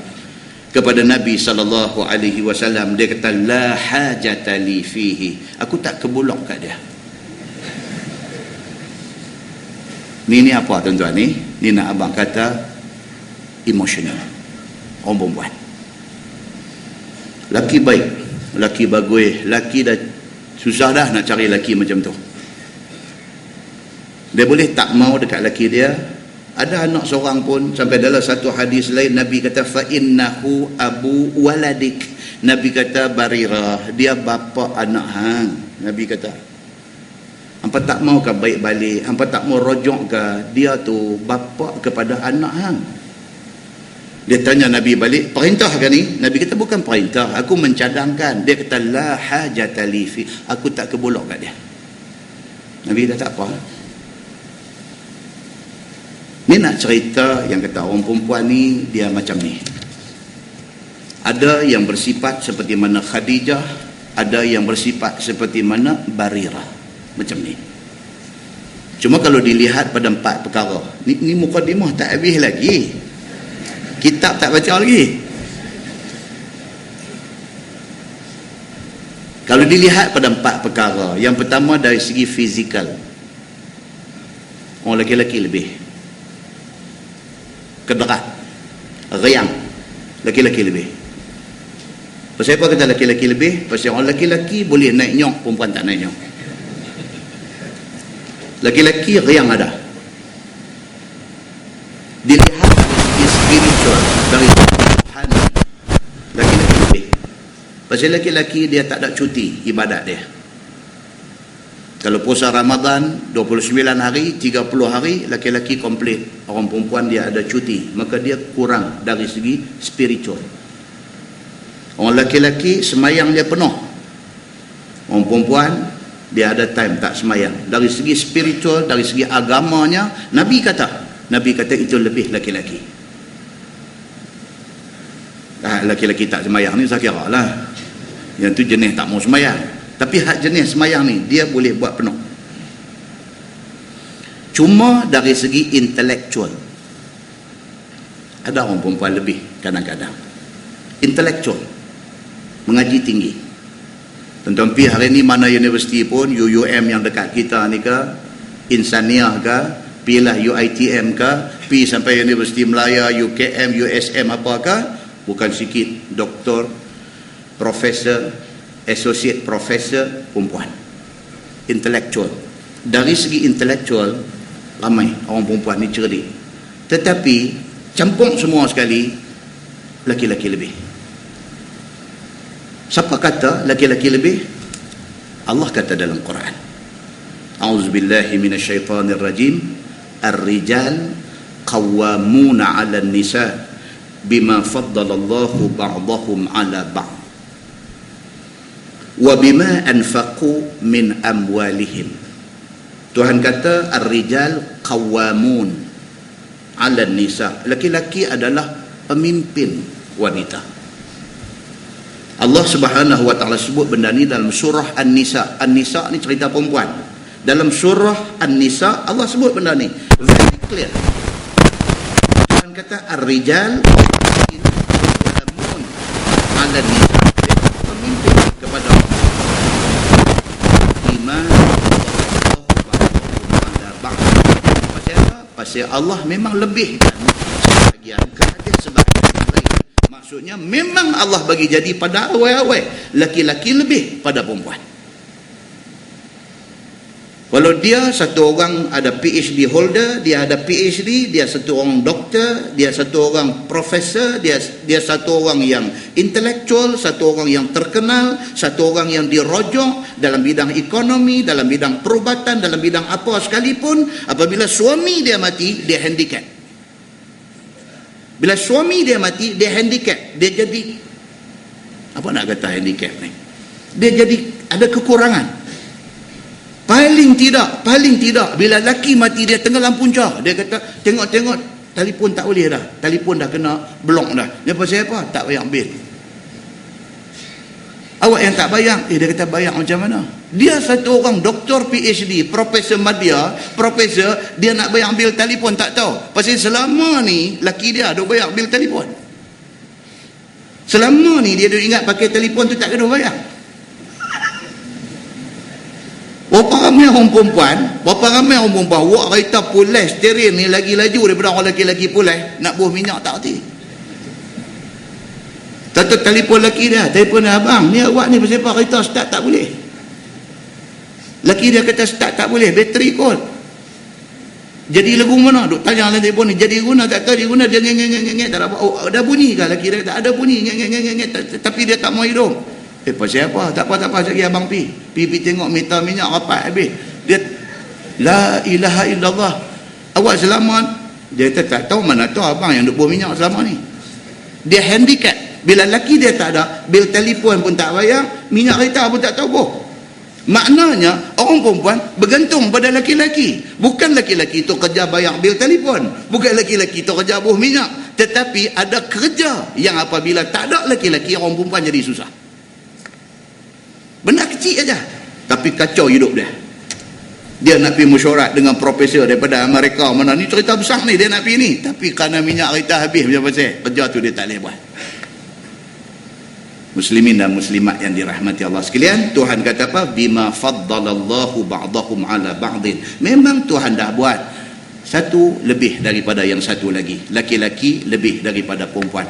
kepada Nabi SAW, dia kata, la hajata li fihi, aku tak kebulok kat dia. Ni apa tuan-tuan ni? Ni nak abang kata emotional. Orang perempuan. Laki baik, laki bagus, laki dah susah dah nak cari laki macam tu. Dia boleh tak mau dekat laki dia. Ada anak seorang pun, sampai dalam satu hadis lain Nabi kata, fa innahu abu waladik, Nabi kata, Barirah, dia bapa anak hang. Nabi kata, hampa tak mau ke baik balik, hampa tak mau rojok ke, dia tu bapa kepada anak hang. Dia tanya Nabi balik, perintah ke ni? Nabi kata, bukan perintah, aku mencadangkan. Dia kata, la hajata li fi, aku tak kebulok kat dia. Nabi kata, tak apa. Ni nak cerita yang kata orang perempuan ni dia macam ni. Ada yang bersifat seperti mana Khadijah, ada yang bersifat seperti mana Barirah. Macam ni. Cuma kalau dilihat pada 4 perkara, ni mukadimah tak habis lagi. Kitab tak baca lagi. Kalau dilihat pada 4 perkara, yang pertama dari segi fizikal, orang lelaki lebih kederat, riang, laki-laki lebih. Pasal apa kata laki-laki lebih? Pasal orang laki-laki boleh naik nyok, perempuan tak naik nyok. Laki-laki riang ada. Dilihat dari spiritual, dari Tuhan, laki-laki lebih. Pasal laki-laki dia tak ada cuti ibadat dia. Kalau puasa Ramadan 29 hari, 30 hari laki-laki komplit, orang perempuan dia ada cuti, maka dia kurang dari segi spiritual. Orang laki-laki semayang dia penuh, orang perempuan dia ada time tak semayang. Dari segi spiritual, dari segi agamanya, Nabi kata itu lebih laki-laki. Laki-laki tak semayang ni saya kira lah, yang tu jenis tak mau semayang. Tapi hak jenis semayang ni dia boleh buat penuh. Cuma dari segi intelektual, ada orang perempuan lebih kadang-kadang intelektual, mengaji tinggi. Tuan-tuan pergi hari ni mana universiti pun, UUM yang dekat kita ni ke, Insaniah ke, pergilah UITM ke, pergi sampai Universiti Melaya, UKM, USM apakah, bukan sikit doktor, profesor, associate professor perempuan, intelektual. Dari segi intelektual ramai orang perempuan ni cerdik, tetapi campur semua sekali laki-laki lebih. Siapa kata laki-laki lebih? Allah kata dalam Quran, a'udzubillahi minasyaitanir rajim, ar-rijal qawwamuna 'alan nisa bima faddalallahu ba'dahum 'ala ba'd wa bima anfaqu min amwalihim. Tuhan kata ar-rijal qawwamun 'alan nisa, laki-laki adalah pemimpin wanita. Allah Subhanahu wa taala sebut benda ni dalam surah An-Nisa. An-Nisa ni cerita perempuan. Dalam surah An-Nisa Allah sebut benda ni very clear. Tuhan kata ar-rijal qawwamun 'alan nisa, pemimpin kepada iman. Pasal Allah memang lebih sebahagian ada sebahagian lain. Maksudnya memang Allah bagi jadi pada awal-awal laki-laki lebih pada perempuan. Kalau dia satu orang ada PhD holder, dia ada PhD, dia satu orang doktor, dia satu orang profesor, dia satu orang yang intelektual, satu orang yang terkenal, satu orang yang dirojok dalam bidang ekonomi, dalam bidang perubatan, dalam bidang apa sekalipun, apabila suami dia mati, dia handicap. Bila suami dia mati, dia handicap. Dia jadi, apa nak kata handicap ni? Dia jadi ada kekurangan. Paling tidak bila laki mati dia tenggelam punca, dia kata tengok telefon tak boleh dah, telefon dah kena blok dah. Dia pasal apa? Tak bayar bil. Awak yang tak bayar, dia kata bayar macam mana? Dia satu orang doktor PhD, profesor madya, profesor, dia nak bayar bil telefon tak tahu. Pasal selama ni laki dia duk bayar bil telefon. Selama ni dia duk ingat pakai telefon tu tak kena bayar. Berapa ramai orang perempuan, wak kereta pulai steering ni lagi laju daripada orang lelaki-lelaki pulai, nak buah minyak tak hati. Tentu telefon lelaki dia, telefon dia, abang ni awak ni pasal apa kereta start tak boleh. Lelaki dia kata start tak boleh, bateri kot. Jadi lagu mana? Duk tanya dalam telefon ni, jadi guna tak tahu, dia guna, dia ngeng-ngeng-ngeng tak ada. Oh, ada bunyi ke? Lelaki dia kata ada bunyi, ngeng-ngeng-ngeng, tapi dia tak mau hidup. Pasal apa? Tak apa, sekali abang pergi tengok meter minyak rapat habis. Dia la ilaha illallah. Awak selamat. Dia kata tak tahu, mana tahu abang yang duk buang minyak selama ni. Dia handicap. Bila laki dia tak ada, bil telefon pun tak bayar, minyak kereta pun tak tahu boh. Maknanya orang perempuan bergantung pada laki-laki. Bukan laki-laki itu kerja bayar bil telefon, bukan laki-laki itu kerja buah minyak, tetapi ada kerja yang apabila tak ada laki-laki, orang perempuan jadi susah. Benda kecil aja, tapi kacau hidup dia. Dia nak pergi mesyuarat dengan profesor daripada Amerika mana ni, cerita besar ni dia nak pergi ni, tapi kerana minyak kereta habis macam pasal kerja tu dia tak boleh buat. Muslimin dan muslimat yang dirahmati Allah sekalian, Tuhan kata apa? Bima faddalallahu ba'dahum ala ba'din. Memang Tuhan dah buat satu lebih daripada yang satu lagi, laki-laki lebih daripada perempuan.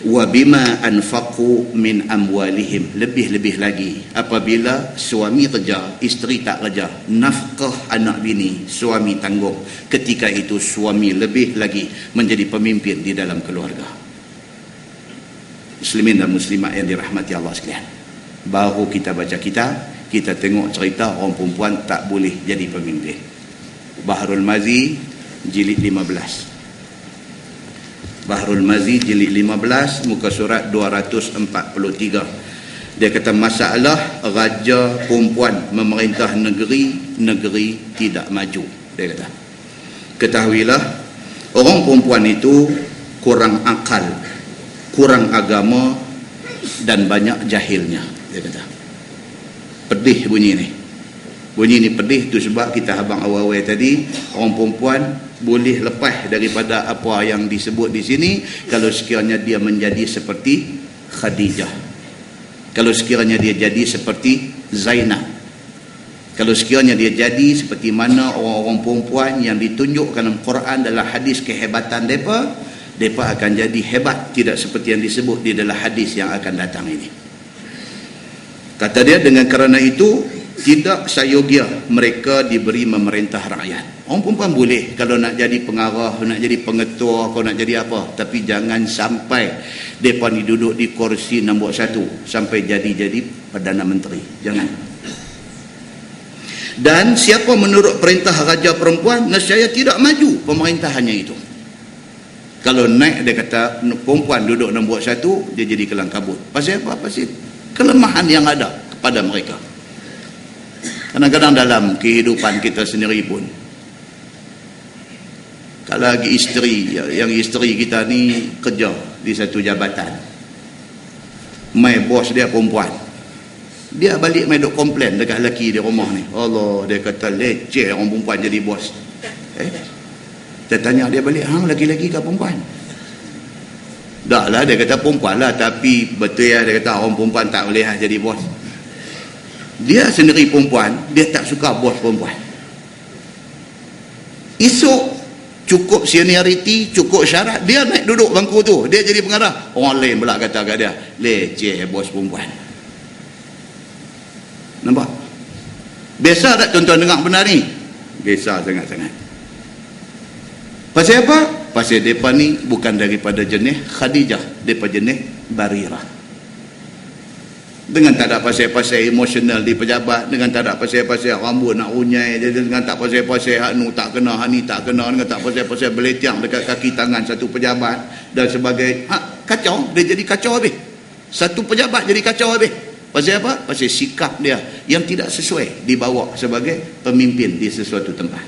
Wa bima anfaqu min amwalihim, lebih-lebih lagi apabila suami kerja, isteri tak kerja, nafkah anak bini suami tanggung, ketika itu suami lebih lagi menjadi pemimpin di dalam keluarga. Muslimin dan muslimat yang dirahmati Allah sekalian, baru kita baca kitab, kita tengok cerita orang perempuan tak boleh jadi pemimpin. Bahrul Mazi jilid 15. Bahrul Mazi jilid 15 muka surat 243. Dia kata masalah raja perempuan memerintah negeri tidak maju. Dia kata, ketahuilah orang perempuan itu kurang akal, kurang agama dan banyak jahilnya. Dia kata pedih bunyi ni. Bunyi ni pedih tu sebab kita abang awal-awal tadi, orang perempuan boleh lepas daripada apa yang disebut di sini kalau sekiranya dia menjadi seperti Khadijah, kalau sekiranya dia jadi seperti Zainab, kalau sekiranya dia jadi seperti mana orang-orang perempuan yang ditunjukkan dalam Quran dalam hadis kehebatan mereka akan jadi hebat, tidak seperti yang disebut di dalam hadis yang akan datang ini. Kata dia, dengan kerana itu tidak sayogia mereka diberi memerintah rakyat. Orang perempuan boleh kalau nak jadi pengarah, nak jadi pengetua, kalau nak jadi apa, tapi jangan sampai mereka ni duduk di kursi nombor 1 sampai jadi Perdana Menteri. Jangan. Dan siapa menurut perintah raja perempuan, nescaya tidak maju pemerintahannya itu. Kalau naik, dia kata perempuan duduk nombor 1, dia jadi kelang kabut. Pasal apa? Pasal kelemahan yang ada kepada mereka. Kadang-kadang dalam kehidupan kita sendiri pun, kalau lagi isteri, yang isteri kita ni kerja di satu jabatan, mai bos dia perempuan, dia balik mai duk komplain dekat lelaki di rumah ni, Allah, dia kata leceh orang perempuan jadi bos. Dia tanya dia balik, hang laki-laki ke perempuan? Dah lah, dia kata perempuan lah, tapi betul ya, dia kata orang perempuan tak boleh lah jadi bos. Dia sendiri perempuan, dia tak suka bos perempuan. Esok cukup senioriti, cukup syarat, dia naik duduk bangku tu, dia jadi pengarah, orang lain pula kata kat dia, leceh bos perempuan. Nampak? Biasa tak tuan-tuan dengar benda ni? Biasa sangat-sangat. Pasal apa? Pasal mereka ni bukan daripada jenis Khadijah, daripada jenis Barirah. Dengan tak ada pasal-pasal emosional di pejabat, dengan tak ada pasal-pasal rambut nak unyai, dengan tak pasal-pasal hak nu tak kena, hak ni tak kena, dengan tak pasal-pasal beletiang dekat kaki tangan satu pejabat dan sebagai kacau, dia jadi kacau habis. Satu pejabat jadi kacau habis. Pasal apa? Pasal sikap dia yang tidak sesuai dibawa sebagai pemimpin di sesuatu tempat.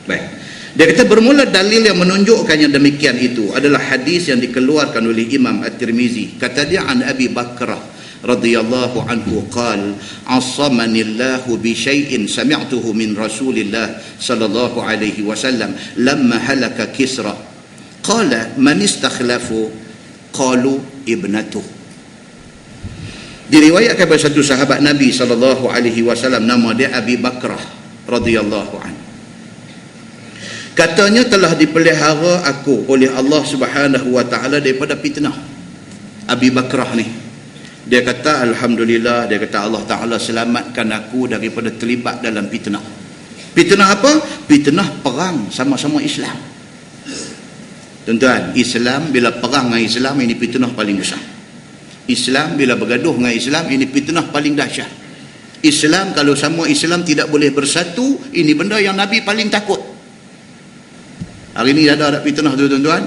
Baik. Dia kata bermula dalil yang menunjukkan yang demikian itu adalah hadis yang dikeluarkan oleh Imam At-Tirmizi. Kata dia, an Abi Bakrah radhiyallahu anhu qala asamanillahu bi syai'in sami'tuhu min Rasulillah sallallahu alaihi wasallam lamma halaka Kisra. Qala man istakhlafu? Qalu ibnatuh. Diriwayatkan oleh satu sahabat Nabi sallallahu alaihi wasallam, nama dia Abi Bakrah radhiyallahu anhu. Katanya telah dipelihara aku oleh Allah Subhanahu wa taala daripada fitnah. Abi Bakrah ni, dia kata alhamdulillah, dia kata Allah taala selamatkan aku daripada terlibat dalam fitnah. Fitnah apa? Fitnah perang sama-sama Islam. Tuan-tuan, Islam bila perang dengan Islam, ini fitnah paling besar. Islam bila bergaduh dengan Islam, ini fitnah paling dahsyat. Islam kalau sama Islam tidak boleh bersatu, ini benda yang Nabi paling takut. Hari ni ada fitnah tu tuan-tuan,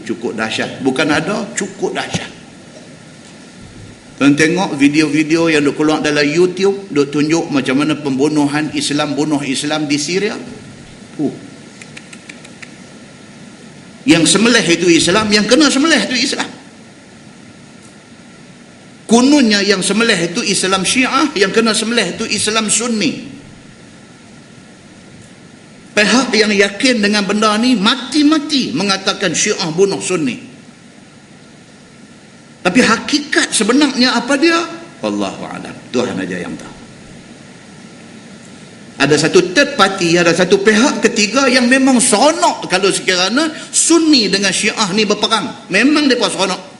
cukup dahsyat. Bukan ada, cukup dahsyat. Tuan tengok video-video yang duk keluar dalam YouTube, duk tunjuk macam mana pembunuhan Islam, bunuh Islam di Syria. Yang sembelih itu Islam, yang kena sembelih itu Islam. Kononnya yang sembelih itu Islam Syiah, yang kena sembelih itu Islam Sunni. Pihak yang yakin dengan benda ni mati-mati mengatakan Syiah bunuh Sunni. Tapi hakikat sebenarnya apa dia? Wallahu a'lam. Tuhan aja yang tahu. Ada satu third party, ada satu pihak ketiga yang memang seronok kalau sekiranya Sunni dengan Syiah ni berperang. Memang mereka seronok.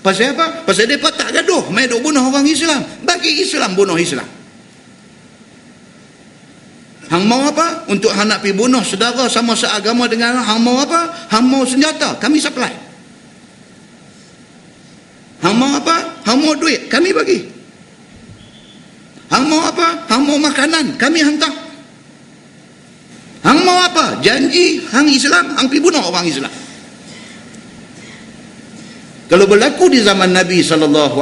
Pasal apa? Pasal mereka tak gaduh, main duk bunuh orang Islam. Bagi Islam bunuh Islam. Hang mau apa? Untuk hang nak pergi bunuh saudara sama seagama dengan hang mau apa? Hang mau senjata, kami supply. Hang mau apa? Hang mau duit, kami bagi. Hang mau apa? Hang mau makanan, kami hantar. Hang mau apa? Janji hang Islam, hang pergi bunuh orang Islam. Kalau berlaku di zaman Nabi SAW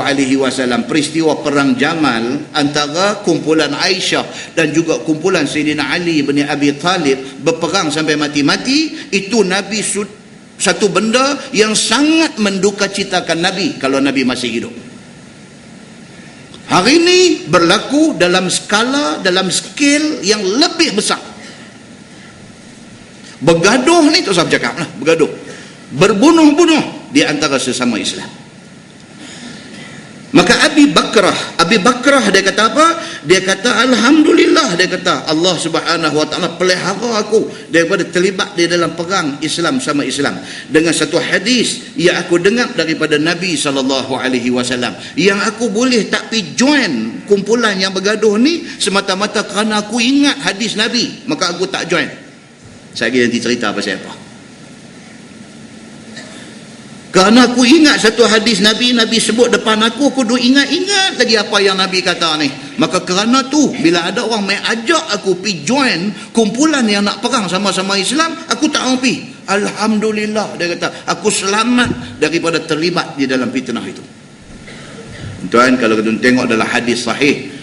peristiwa perang Jamal antara kumpulan Aisyah dan juga kumpulan Sayyidina Ali bin Abi Talib berperang sampai mati-mati, itu Nabi satu benda yang sangat mendukacitakan Nabi kalau Nabi masih hidup. Hari ini berlaku dalam skala, dalam skala yang lebih besar. Bergaduh ni tak usah bercakap lah, bergaduh. Berbunuh-bunuh di antara sesama Islam. Maka Abi Bakrah dia kata apa? Dia kata alhamdulillah, dia kata Allah Subhanahu wa taala pelihara aku daripada terlibat di dalam perang Islam sama Islam dengan satu hadis yang aku dengar daripada Nabi SAW, yang aku boleh tak pi join kumpulan yang bergaduh ni semata-mata kerana aku ingat hadis Nabi, maka aku tak join. Saya nanti cerita pasal apa. Kerana aku ingat satu hadis Nabi sebut depan aku duk ingat lagi apa yang Nabi kata ni. Maka kerana tu, bila ada orang mai ajak aku pi join kumpulan yang nak perang sama-sama Islam, aku tak mau pi. Alhamdulillah, dia kata, aku selamat daripada terlibat di dalam fitnah itu. Tuan, kalau kita tengok dalam hadis sahih,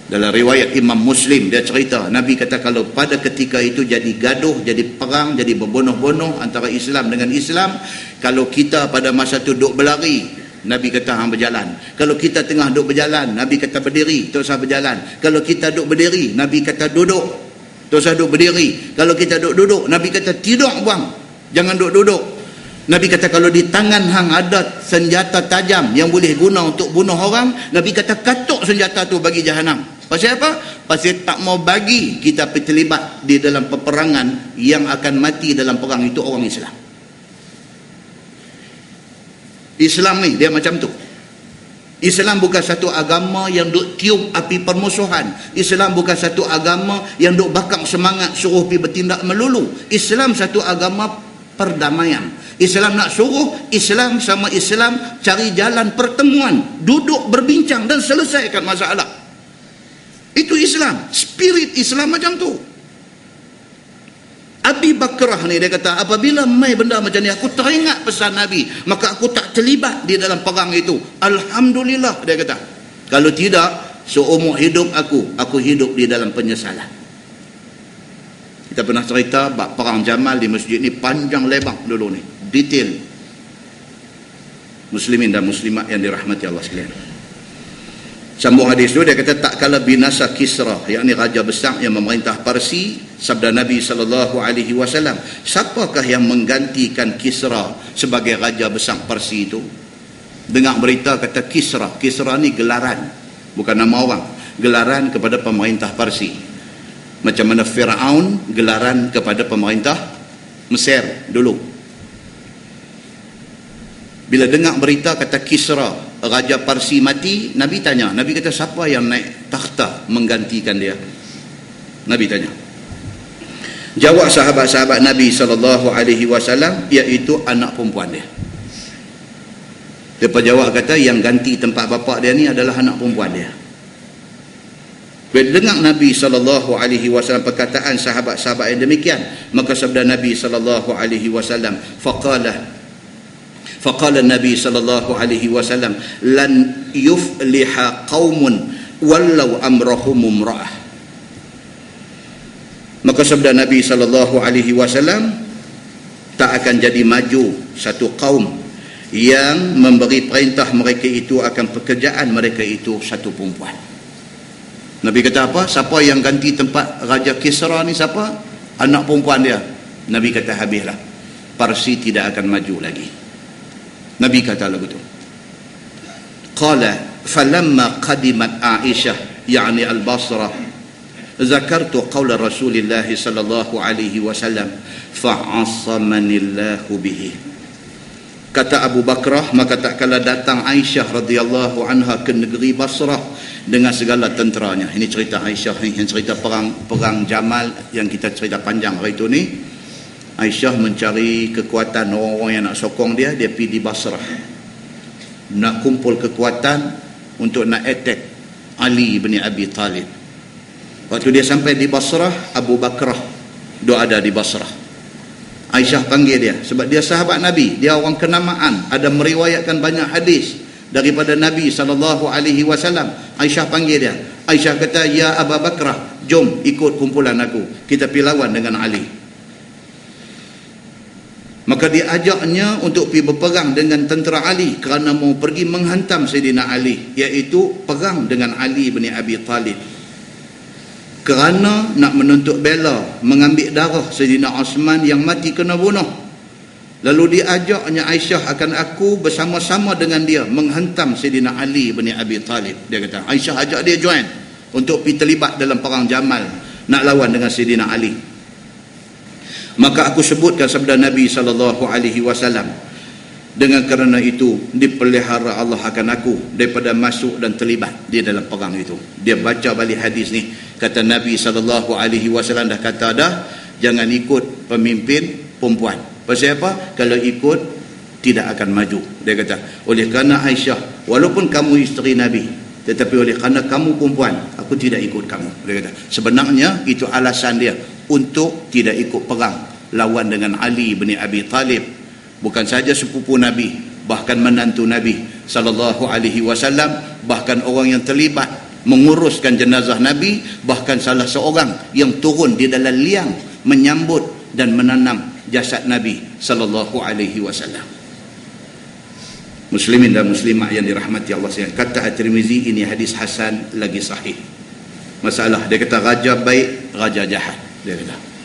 dalam riwayat Imam Muslim, dia cerita, Nabi kata kalau pada ketika itu jadi gaduh, jadi perang, jadi berbunuh-bunuh antara Islam dengan Islam, kalau kita pada masa itu duduk berlari, Nabi kata hang berjalan. Kalau kita tengah duduk berjalan, Nabi kata berdiri, tak usah berjalan. Kalau kita duduk berdiri, Nabi kata duduk, tak usah duduk berdiri. Kalau kita duduk, Nabi kata tidur buang, jangan duduk. Nabi kata kalau di tangan hang ada senjata tajam yang boleh guna untuk bunuh orang, Nabi kata katuk senjata tu bagi jahanam. Pasal apa? Pasal tak mau bagi kita terlibat di dalam peperangan yang akan mati dalam perang itu orang Islam. Islam ni dia macam tu. Islam bukan satu agama yang duk tiup api permusuhan. Islam bukan satu agama yang duk bakar semangat suruh pergi bertindak melulu. Islam satu agama perdamaian. Islam nak suruh Islam sama Islam cari jalan pertemuan, duduk berbincang dan selesaikan masalah. Itu Islam, spirit Islam macam tu. Abi Bakrah ni dia kata, apabila mai benda macam ni aku teringat pesan Nabi, maka aku tak terlibat di dalam perang itu. Alhamdulillah, dia kata. Kalau tidak, seumur hidup aku hidup di dalam penyesalan. Kita pernah cerita bab perang Jamal di masjid ni panjang lebar dulu ni, detail. Muslimin dan muslimat yang dirahmati Allah sekalian. Sambung hadis tu, dia kata tak kala binasa Kisra, yakni raja besar yang memerintah Parsi, sabda Nabi SAW, siapakah yang menggantikan Kisra sebagai raja besar Parsi itu? Dengar berita kata Kisra ni gelaran, bukan nama orang, gelaran kepada pemerintah Parsi. Macam mana Fir'aun gelaran kepada pemerintah Mesir dulu. Bila dengar berita kata Kisra raja Parsi mati, Nabi tanya, Nabi kata siapa yang naik takhta menggantikan dia? Nabi tanya. Jawab sahabat-sahabat Nabi SAW, iaitu anak perempuan dia. Dia jawab kata yang ganti tempat bapa dia ni adalah anak perempuan dia. Bila dengar Nabi SAW perkataan sahabat-sahabat yang demikian, maka sabda Nabi SAW, faqala Nabi SAW, lan yufliha qaumun wallau amrahum imra'ah. Maka sabda Nabi SAW, tak akan jadi maju satu kaum yang memberi perintah mereka itu akan pekerjaan mereka itu satu perempuan. Nabi kata apa? Siapa yang ganti tempat Raja Kisra ni siapa? Anak perempuan dia. Nabi kata habislah. Parsi tidak akan maju lagi. Nabi kata lagu tu. Qala falamma qadimat Aisyah yani al-Basrah zakartu qawla Rasulillah sallallahu alaihi wasallam fa'asamanillahu bihi. Kata Abu Bakrah, maka tak kala datang Aisyah radhiyallahu anha ke negeri Basrah dengan segala tenteranya. Ini cerita Aisyah ni, yang cerita perang Jamal yang kita cerita panjang hari itu ni. Aisyah mencari kekuatan orang-orang yang nak sokong dia pergi di Basrah. Nak kumpul kekuatan untuk nak attack Ali bin Abi Talib. Waktu dia sampai di Basrah, Abu Bakrah dia ada di Basrah. Aisyah panggil dia sebab dia sahabat Nabi, dia orang kenamaan, ada meriwayatkan banyak hadis daripada Nabi SAW. Aisyah panggil dia. Aisyah kata, ya Abu Bakrah, jom ikut kumpulan aku, kita pergi lawan dengan Ali. Maka dia ajaknya untuk pergi berperang dengan tentera Ali kerana mau pergi menghantam Sayyidina Ali, iaitu perang dengan Ali bin Abi Talib, kerana nak menuntut bela mengambil darah Sayyidina Osman yang mati kena bunuh. Lalu diajaknya Aisyah akan aku bersama-sama dengan dia menghantam Sayyidina Ali bin Abi Talib. Dia kata, Aisyah ajak dia join untuk pergi terlibat dalam perang Jamal, nak lawan dengan Sayyidina Ali. Maka aku sebutkan sabda Nabi SAW, dengan kerana itu dipelihara Allah akan aku daripada masuk dan terlibat di dalam perang itu. Dia baca balik hadis ni, kata Nabi SAW dah kata dah, jangan ikut pemimpin perempuan. Pasal apa? Kalau ikut tidak akan maju. Dia kata, oleh kerana Aisyah, walaupun kamu isteri Nabi, tetapi oleh kerana kamu perempuan, aku tidak ikut kamu. Dia kata, sebenarnya itu alasan dia untuk tidak ikut perang lawan dengan Ali bin Abi Talib. Bukan saja sepupu Nabi, bahkan menantu Nabi SAW, bahkan orang yang terlibat menguruskan jenazah Nabi, bahkan salah seorang yang turun di dalam liang menyambut dan menanam jasad Nabi SAW. Muslimin dan muslimat yang dirahmati Allah sekalian, kata At-Tirmizi, ini hadis hasan lagi sahih. Masalah, dia kata raja baik, raja jahat. Dia kata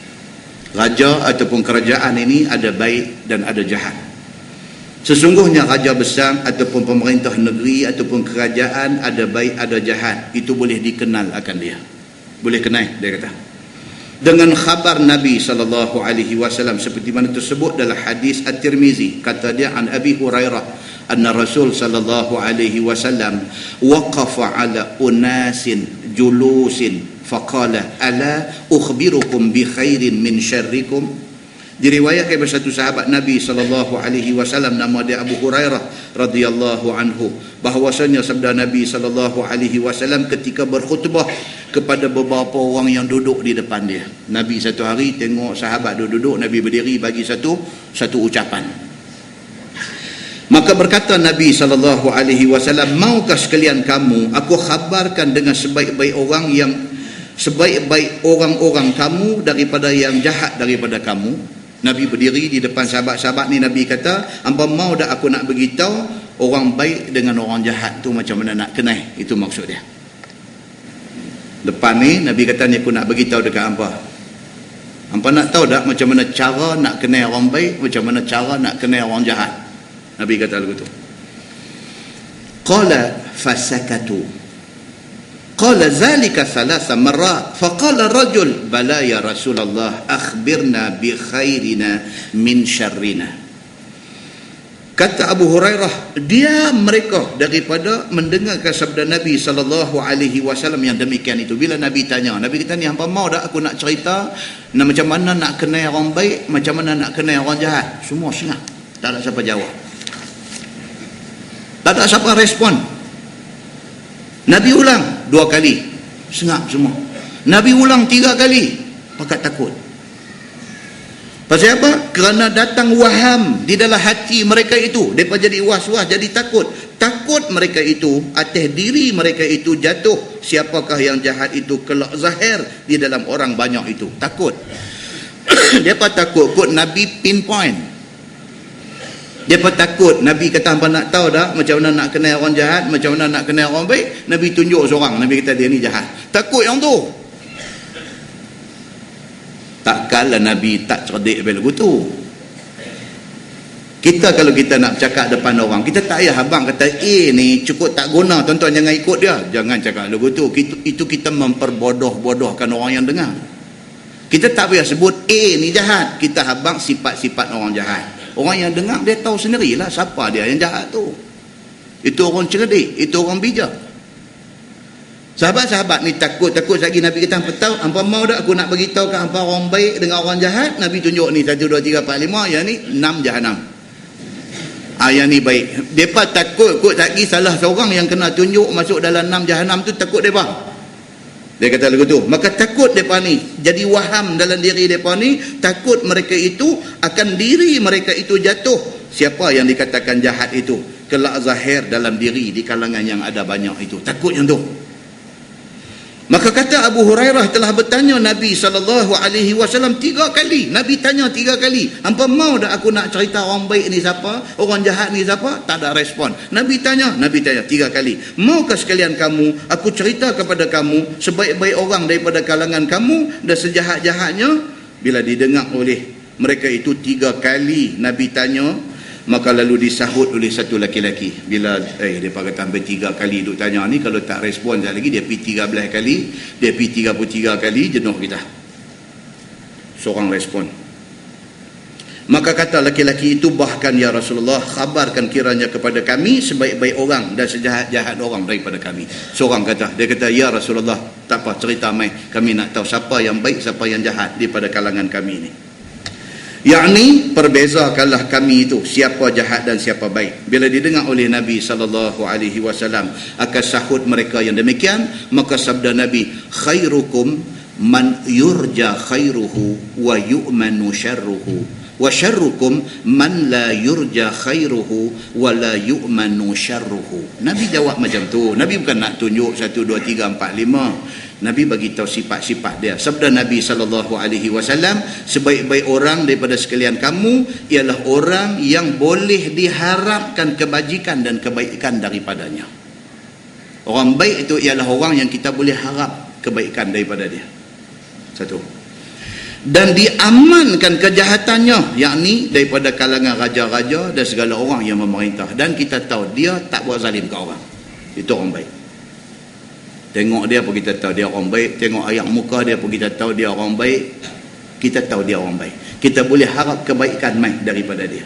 raja ataupun kerajaan ini ada baik dan ada jahat. Sesungguhnya raja besar ataupun pemerintah negeri ataupun kerajaan ada baik ada jahat, itu boleh dikenal akan dia, boleh kenal. Dia kata dengan khabar Nabi SAW seperti mana tersebut dalam hadis At-Tirmizi, kata dia, an Abi Hurairah anna Rasul SAW waqafa ala unasin julusin faqala ala ukhbirukum bi khairin min syarrikum. Diriwayatkan oleh satu sahabat Nabi SAW, nama dia Abu Hurairah radhiyallahu anhu, bahawasanya sabda Nabi SAW ketika berkhutbah kepada beberapa orang yang duduk di depan dia. Nabi satu hari tengok sahabat duduk, Nabi berdiri bagi satu ucapan. Maka berkata Nabi SAW, maukah sekalian kamu aku khabarkan dengan sebaik-baik orang-orang kamu daripada yang jahat daripada kamu? Nabi berdiri di depan sahabat-sahabat ni, Nabi kata, hampa mau dah aku nak beritahu orang baik dengan orang jahat tu macam mana nak kenal? Itu maksud dia. Depan ni Nabi kata, ni aku nak beritahu dekat hampa. Hampa nak tahu tak macam mana cara nak kenal orang baik, macam mana cara nak kenal orang jahat? Nabi kata begitu. Qala fasakatu. Qala zalika thalatha marrat. Faqala rajul, bala ya Rasulullah, akhbirna bi khairina min syarrina. Kata Abu Hurairah, dia mereka daripada mendengarkan sabda Nabi SAW yang demikian itu. Bila Nabi tanya, Nabi kata, ni hampa mau tak aku nak cerita macam mana nak kenal orang baik, macam mana nak kenal orang jahat? Semua sengah, tak ada siapa jawab, tak ada siapa respon. Nabi ulang 2 kali, sengap semua. Nabi ulang 3 kali, pakat takut. Pasal apa? Kerana datang waham di dalam hati mereka itu. Mereka jadi was-was, jadi takut. Takut mereka itu, atas diri mereka itu jatuh siapakah yang jahat itu kelak zahir di dalam orang banyak itu. Takut. Mereka takut kot Nabi pinpoint. Dia pun takut. Nabi kata, hampa nak tahu dah macam mana nak kenal orang jahat, macam mana nak kenal orang baik? Nabi tunjuk seorang, Nabi kata dia ni jahat. Takut yang tu. Takkanlah Nabi tak cerdik begitu tu. Kita kalau kita nak cakap depan orang, kita tak payah abang kata ni cukup tak guna, tuan-tuan jangan ikut dia. Jangan cakap begitu. Itu kita memperbodoh-bodohkan orang yang dengar. Kita tak payah sebut ni jahat, kita abang sifat-sifat orang jahat. Orang yang dengar dia tahu sendirilah siapa dia yang jahat tu. Itu orang cerdik, itu orang bijak. Sahabat-sahabat ni takut lagi. Nabi kata, hampa tahu, hampa mau tak aku nak beritahu kat hampa orang baik dengan orang jahat? Nabi tunjuk ni 1, 2, 3, 4, 5, yang ni 6 jahanam. Yang ni baik. Mereka takut kot tak pergi salah seorang yang kena tunjuk masuk dalam 6 jahanam tu, takut mereka. Dia kata lagu tu. Maka takut mereka ni. Jadi waham dalam diri mereka ni, takut mereka itu akan diri mereka itu jatuh. Siapa yang dikatakan jahat itu? Kelak zahir dalam diri di kalangan yang ada banyak itu. Takut yang tu. Maka kata Abu Hurairah telah bertanya Nabi SAW 3 kali. Nabi tanya 3 kali. Hampa mau dah aku nak cerita orang baik ni siapa? Orang jahat ni siapa? Tak ada respon. Nabi tanya 3 kali. Maukah sekalian kamu, aku cerita kepada kamu sebaik-baik orang daripada kalangan kamu dan sejahat-jahatnya? Bila didengar oleh mereka itu 3 kali Nabi tanya, maka lalu disahut oleh satu laki-laki. Bila dia kata hampir 3 kali duk tanya ni, kalau tak respon sekali lagi, dia pergi 13 kali, dia pergi 33 kali, jenuh kita. Seorang respon. Maka kata laki-laki itu, bahkan ya Rasulullah, khabarkan kiranya kepada kami sebaik-baik orang dan sejahat-jahat orang daripada kami. Seorang kata, dia kata, ya Rasulullah, tak apa, cerita mai, kami nak tahu siapa yang baik, siapa yang jahat daripada kalangan kami ni. Yakni perbezakanlah kami itu siapa jahat dan siapa baik. Bila didengar oleh Nabi SAW akan sahut mereka yang demikian, maka sabda Nabi, khairukum man yurja khairuhu wa yu'manu syarruhu wa syarrukum man la yurja khairuhu wa la yu'manu syarruhu. Nabi jawab macam tu. Nabi bukan nak tunjuk 1, 2, 3, 4, 5. Nabi bagi tahu sifat-sifat dia. Sabda Nabi SAW, sebaik-baik orang daripada sekalian kamu ialah orang yang boleh diharapkan kebajikan dan kebaikan daripadanya. Orang baik itu ialah orang yang kita boleh harap kebaikan daripada dia. Satu. Dan diamankan kejahatannya, yakni daripada kalangan raja-raja dan segala orang yang memerintah. Dan kita tahu dia tak buat zalim ke orang. Itu orang baik. Tengok dia pun kita tahu dia orang baik. Tengok ayak muka dia pun kita tahu dia orang baik. Kita tahu dia orang baik. Kita boleh harap kebaikan mai daripada dia.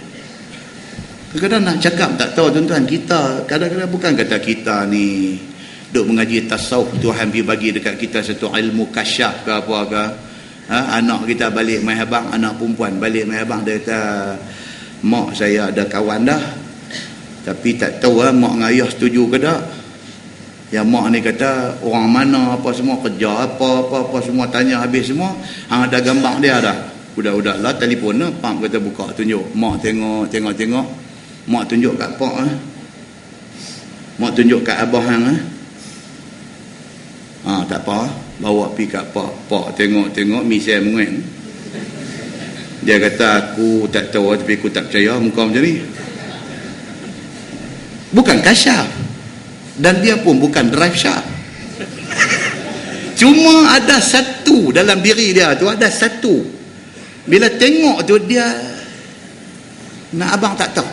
Kadang-kadang nak cakap tak tahu tuan-tuan, kita kadang-kadang bukan kata kita ni duk mengaji tasawuf, Tuhan bagi dekat kita satu ilmu kasyaf ke apa ke. Anak kita balik mai abang, anak perempuan balik mai abang, dia kata, mak saya ada kawan dah, tapi tak tahu mak dengan ayah setuju ke tak. Yang mak ni kata orang mana apa semua, kerja apa semua, tanya habis semua, hang ada gambar dia dah. Budak-budak lah telefon lah, pak kata buka tunjuk, mak tengok, mak tunjuk kat pak mak tunjuk kat abah hang tak apa, bawa pergi kat pak tengok misal mungkin. Dia kata aku tak tahu tapi aku tak percaya muka macam ni. Bukan kasyaf. Dan dia pun bukan drive sharp. Cuma ada satu dalam diri dia tu, ada satu. Bila tengok tu dia nak abang tak tahu.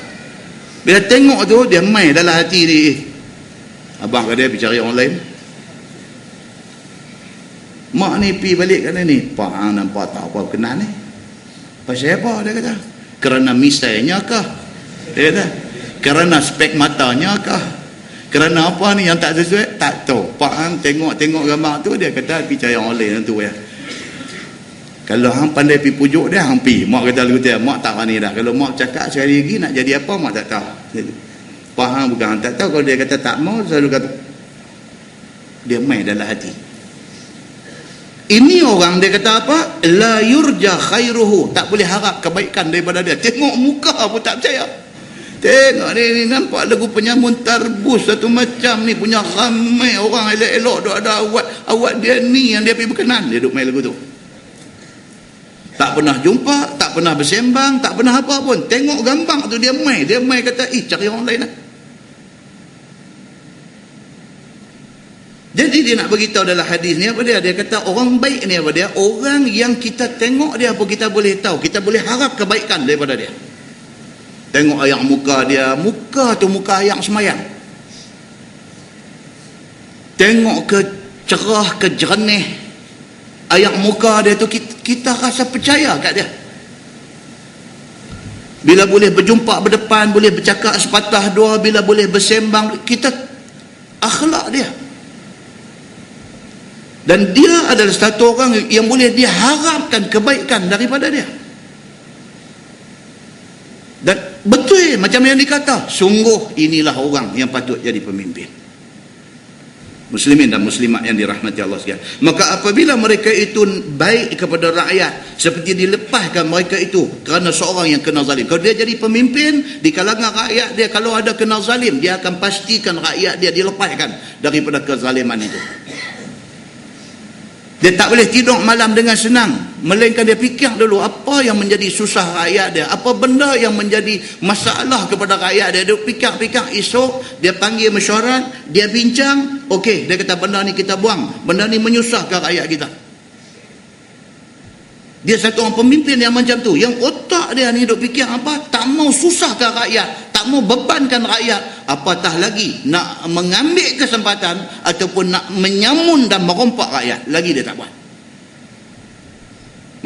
Bila tengok tu dia main dalam hati ni. Abang kata dia pergi cari orang lain. Mak ni pergi balik kata ni, pak hang nampak tak apa kenal ni. Pasal apa dia kata? Kerana misalnya kah? Dia kata, kerana spek matanya kah? Kerana apa ni yang tak sesuai? Tak tahu. Pak hang tengok gambar tu, dia kata pergi cari orang lain tu ya. Kalau hang pandai pergi pujuk dia, hang pergi. Mak kata lagu dia, mak tak berani dah. Kalau mak cakap sekali lagi nak jadi apa, mak tak tahu. Pak hang bukan hang tak tahu. Kalau dia kata tak mau, selalu kata dia main dalam hati. Ini orang dia kata apa? La yurja khairuhu. Tak boleh harap kebaikan daripada dia. Tengok muka pun tak percaya. Tengok ni nampak lagu penyamun tarbus satu macam ni, punya ramai orang elok-elok duk ada awak dia ni yang dia pergi berkenan, dia duk main lagu tu. Tak pernah jumpa, tak pernah bersembang, tak pernah apa pun. Tengok gambar tu dia main kata cari orang lain lah. Jadi dia nak beritahu dalam hadis ni apa dia? Dia kata orang baik ni apa dia? Orang yang kita tengok dia apa kita boleh tahu, kita boleh harap kebaikan daripada dia. Tengok ayak muka dia, muka tu muka ayak semayang. Tengok ke cerah, ke jernih ayak muka dia tu, kita rasa percaya kat dia. Bila boleh berjumpa berdepan, boleh bercakap sepatah dua, bila boleh bersembang, kita akhlak dia. Dan dia adalah satu orang yang boleh diharapkan kebaikan daripada dia. Dan betul macam yang dikata, sungguh inilah orang yang patut jadi pemimpin. Muslimin dan muslimat yang dirahmati Allah sekalian. Maka apabila mereka itu baik kepada rakyat, seperti dilepaskan mereka itu kerana seorang yang kena zalim. Kalau dia jadi pemimpin di kalangan rakyat dia, kalau ada kena zalim, dia akan pastikan rakyat dia dilepaskan daripada kezaliman itu. Dia tak boleh tidur malam dengan senang, melainkan dia fikir dulu apa yang menjadi susah rakyat dia, apa benda yang menjadi masalah kepada rakyat dia. Dia fikir-fikir, esok dia panggil mesyuarat, dia bincang, okey, dia kata benda ni kita buang, benda ni menyusahkan rakyat kita. Dia satu orang pemimpin yang macam tu, yang otak dia ni duk fikir apa, tak mau susahkan rakyat, tak mau bebankan rakyat, apatah lagi nak mengambil kesempatan ataupun nak menyamun dan merompak rakyat, lagi dia tak buat.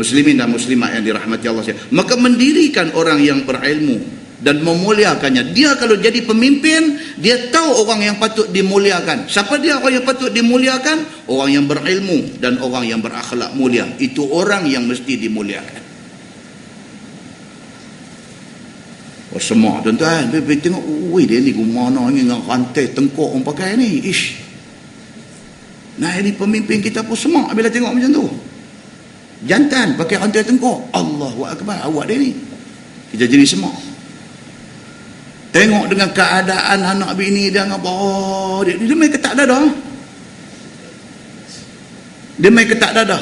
Muslimin dan muslimat yang dirahmati Allah sekalian, maka mendirikan orang yang berilmu dan memuliakannya. Dia kalau jadi pemimpin, dia tahu orang yang patut dimuliakan. Siapa dia orang yang patut dimuliakan? Orang yang berilmu dan orang yang berakhlak mulia. Itu orang yang mesti dimuliakan. Oh, semua tuan-tuan, pergi tengok, woi dia ni gimana ni dengan rantai tengkok orang pakai ni. Ish. Nah, ini pemimpin kita pun semak bila tengok macam tu. Jantan pakai rantai tengkok. Allahu Akbar, awak dia ni. Kita jadi semak. Tengok dengan keadaan anak bini dia apa, dia main ketak dada. Dia main ketak dada.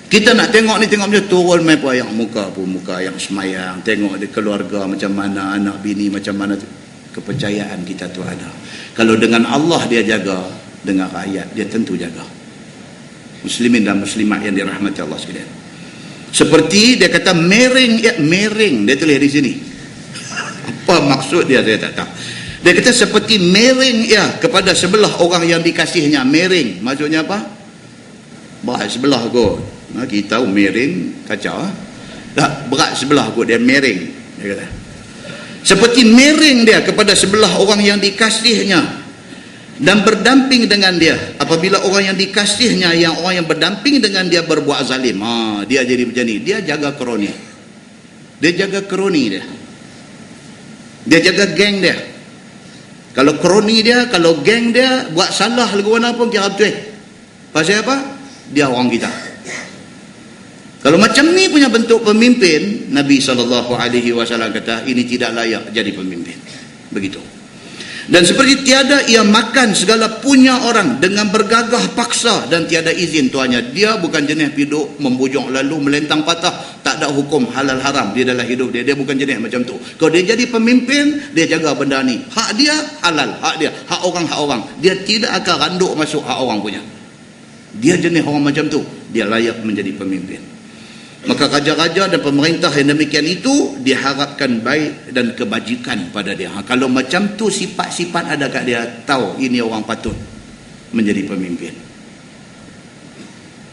Kita nak tengok ni, tengok macam turun main pun yang muka pun muka yang semayang. Tengok dia keluarga macam mana, anak bini macam mana. Kepercayaan kita tu ada. Kalau dengan Allah dia jaga, dengan rakyat dia tentu jaga. Muslimin dan muslimat yang dirahmati Allah sekalian. Seperti dia kata mering, dia tulis di sini. Apa maksud dia, saya tak tahu. Dia kata seperti mering kepada sebelah orang yang dikasihnya. Mering maksudnya apa? Berat sebelah kot. Kita tahu mering kacau. Tak, berat sebelah kot, dia mering. Dia kata seperti mering dia kepada sebelah orang yang dikasihnya dan berdamping dengan dia. Apabila orang yang dikasihnya, yang orang yang berdamping dengan dia berbuat zalim, dia jadi macam ni. Dia jaga kroni. Dia jaga kroni dia. Dia jaga geng dia. Kalau kroni dia, kalau geng dia buat salah lagu mana pun kira betul. Pasal apa? Dia orang kita. Kalau macam ni punya bentuk pemimpin, Nabi SAW kata ini tidak layak jadi pemimpin. Begitu. Dan seperti tiada ia makan segala punya orang dengan bergagah paksa dan tiada izin tuannya. Dia bukan jenis piduk membujuk lalu melentang patah, tak ada hukum halal haram dia dalam hidup dia. Dia bukan jenis macam tu. Kalau dia jadi pemimpin, dia jaga benda ni. Hak dia halal, hak dia, hak orang. Dia tidak akan randuk masuk hak orang punya. Dia jenis orang macam tu, dia layak menjadi pemimpin. Maka raja-raja dan pemerintah yang demikian itu diharapkan baik dan kebajikan pada dia. Kalau macam tu sifat-sifat ada kat dia, tahu ini orang patut menjadi pemimpin.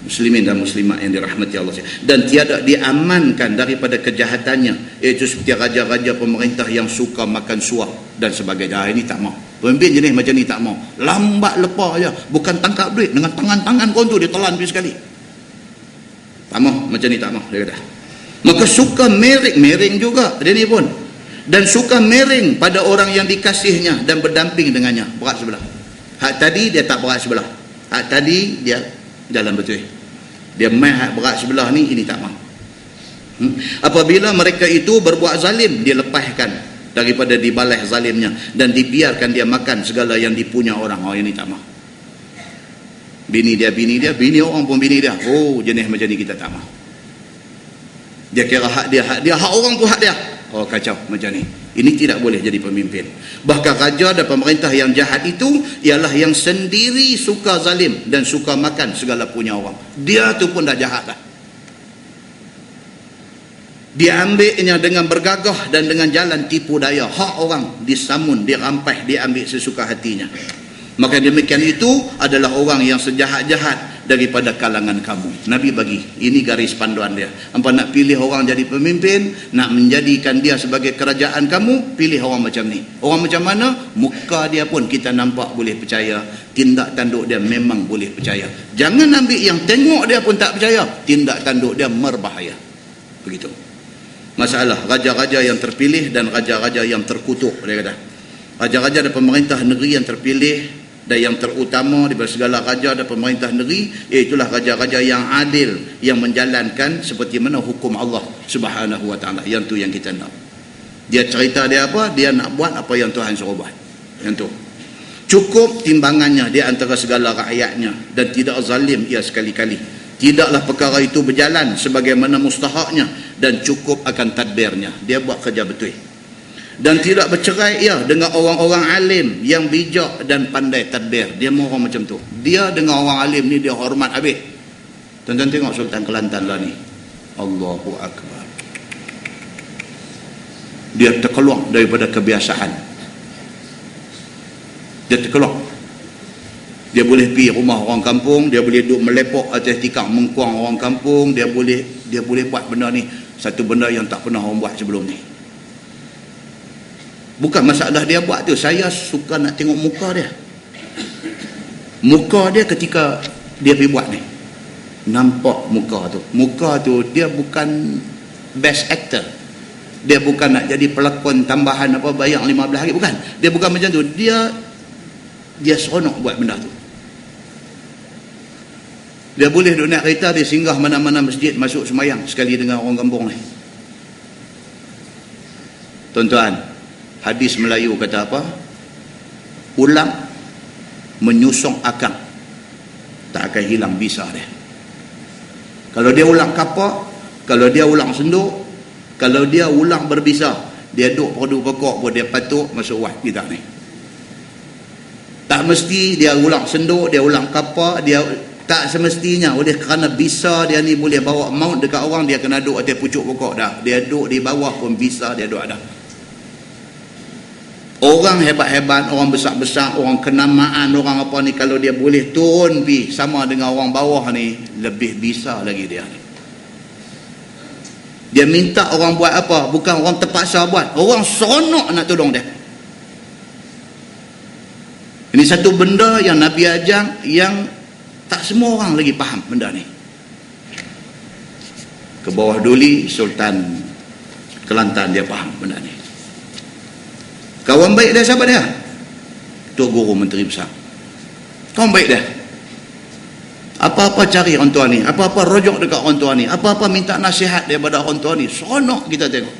Muslimin dan muslimat yang dirahmati Allah. Dan tiada diamankan daripada kejahatannya, iaitu seperti raja-raja pemerintah yang suka makan suap dan sebagainya. Ini tak mau. Pemimpin jenis macam ni tak mau. Lambat lepas je, bukan tangkap duit dengan tangan-tangan kau tu dia telan pergi sekali. Tak mau, macam ni tak mau, dia kata. Maka suka mering juga dia ni pun. Dan suka mering pada orang yang dikasihnya dan berdamping dengannya. Berat sebelah. Hak tadi dia tak berat sebelah. Hak tadi dia jalan betul. Dia main hak berat sebelah ni, ini tak mau. Apabila mereka itu berbuat zalim, dia lepaskan daripada dibalas zalimnya dan dibiarkan dia makan segala yang dipunya orang. Oh, ini tak mau. Bini dia, orang pun bini dia. Oh, jenis macam ni kita tak mahu. Dia kira hak dia, hak orang pun hak dia. Oh, kacau macam ni. Ini tidak boleh jadi pemimpin. Bahkan raja dan pemerintah yang jahat itu ialah yang sendiri suka zalim dan suka makan segala punya orang. Dia tu pun dah jahat dah. Dia ambilnya dengan bergagah dan dengan jalan tipu daya. Hak orang disamun, dirampas, diambil sesuka hatinya. Maka demikian itu adalah orang yang sejahat-jahat daripada kalangan kamu. Nabi bagi, ini garis panduan dia. Hampa nak pilih orang jadi pemimpin, nak menjadikan dia sebagai kerajaan kamu, pilih orang macam ni. Orang macam mana? Muka dia pun kita nampak boleh percaya, tindak tanduk dia memang boleh percaya. Jangan ambil yang tengok dia pun tak percaya, tindak tanduk dia merbahaya. Begitu. masalah raja-raja yang terpilih dan raja-raja yang terkutuk. Dia kata raja-raja dan pemerintah negeri yang terpilih dan yang terutama daripada segala raja dan pemerintah negeri, iaitulah raja-raja yang adil, yang menjalankan seperti mana hukum Allah Subhanahu wa taala. Yang tu yang kita nak. Dia cerita dia apa, dia nak buat apa yang Tuhan suruh buat. Yang tu cukup timbangannya di antara segala rakyatnya dan tidak zalim ia sekali-kali. Tidaklah perkara itu berjalan sebagaimana mustahaknya dan cukup akan tadbirnya. Dia buat kerja betul. Dan tidak bercerai ia dengan orang-orang alim yang bijak dan pandai tadbir. Dia mau orang macam tu. Dia dengan orang alim ni dia hormat habis. Tuan-tuan tengok Sultan Kelantan lah ni. Allahu Akbar. Dia terkeluar daripada kebiasaan. Dia terkeluar. Dia boleh pergi rumah orang kampung, dia boleh duduk melepok atas tikar mengkuang orang kampung, dia boleh buat benda ni, satu benda yang tak pernah orang buat sebelum ni. Bukan masalah dia buat tu, saya suka nak tengok muka dia. Muka dia ketika dia pergi buat ni. Nampak muka tu. Muka tu dia bukan best actor. Dia bukan nak jadi pelakon tambahan apa bayar 15 hari, bukan. Dia bukan macam tu. Dia seronok buat benda tu. Dia boleh duduk naik kereta, dia singgah mana-mana masjid, masuk semayang sekali dengan orang kampung ni. Tuan-tuan, hadis Melayu kata apa? Ulang menyusung akang, tak akan hilang bisa dia. Kalau dia ulang kapak, kalau dia ulang senduk, kalau dia ulang berbisa, dia duduk perdu pokok pun dia patut masuk wad kita ni. Tak mesti dia ulang senduk, dia ulang kapak, dia tak semestinya. Oleh kerana bisa dia ni boleh bawa maut dekat orang, dia kena duduk atas pucuk pokok dah. Dia duduk di bawah pun bisa dia duduk dah. Orang hebat-hebat, orang besar-besar, orang kenamaan, orang apa ni, kalau dia boleh turun pi sama dengan orang bawah ni, lebih bisa lagi dia ni. Dia minta orang buat apa, bukan orang terpaksa buat. Orang seronok nak tolong dia. Ini satu benda yang Nabi ajar yang tak semua orang lagi faham benda ni. Ke bawah Duli, Sultan Kelantan dia faham benda ni. Kawan baik dia siapa dia? Tok Guru Menteri Besar. Kawan baik dia. Apa-apa cari orang tua ni, apa-apa rojok dekat orang tua ni, apa-apa minta nasihat daripada orang tua ni. Seronok kita tengok.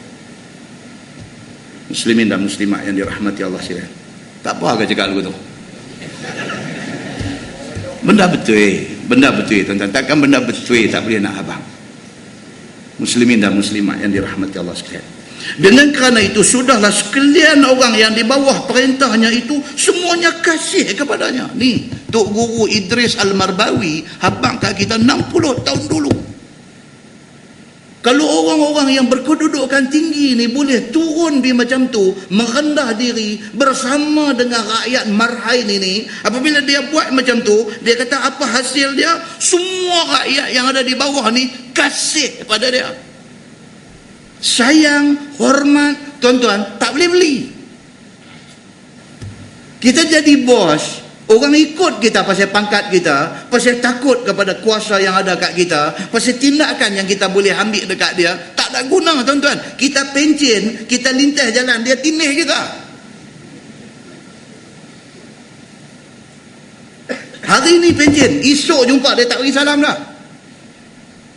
Muslimin dan muslimat yang dirahmati Allah sekalian. Tak apa ke cakap lagu tu? Benda betul tuan-tuan. Takkan benda betul tak boleh nak abang. Muslimin dan muslimat yang dirahmati Allah sekalian. Dengan kerana itu sudahlah sekalian orang yang di bawah perintahnya itu semuanya kasih kepadanya. Ni Tok Guru Idris Al-Marbawi habang kat kita 60 tahun dulu. Kalau orang-orang yang berkedudukan tinggi ni boleh turun di macam tu, merendah diri bersama dengan rakyat marhain ini, apabila dia buat macam tu, dia kata apa hasil dia? Semua rakyat yang ada di bawah ni kasih pada dia. Sayang, hormat, tuan-tuan, tak boleh beli. Kita jadi bos, orang ikut kita pasal pangkat kita, pasal takut kepada kuasa yang ada kat kita, pasal tindakan yang kita boleh ambil dekat dia, tak ada guna tuan-tuan. Kita pencin, kita lintas jalan, dia tindih kita. Hari ni pencin, esok jumpa dia tak beri salam dah.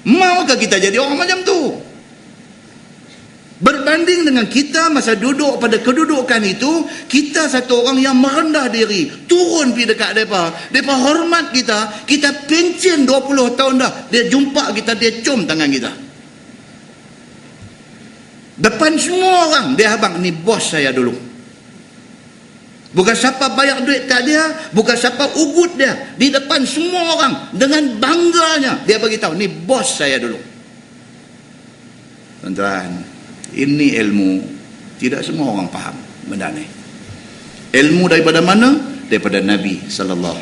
Maukah kita jadi orang macam tu? Berbanding dengan kita masa duduk pada kedudukan itu, kita satu orang yang merendah diri, turun pergi dekat mereka hormat kita, kita pencen 20 tahun dah, dia jumpa kita, dia cium tangan kita depan semua orang. Dia abang ni bos saya dulu, bukan siapa bayar duit kat dia, bukan siapa ugut dia, di depan semua orang dengan bangganya dia beritahu ni bos saya dulu. Tuan-tuan, ini ilmu, tidak semua orang faham benda ni. Ilmu daripada mana? Daripada Nabi SAW.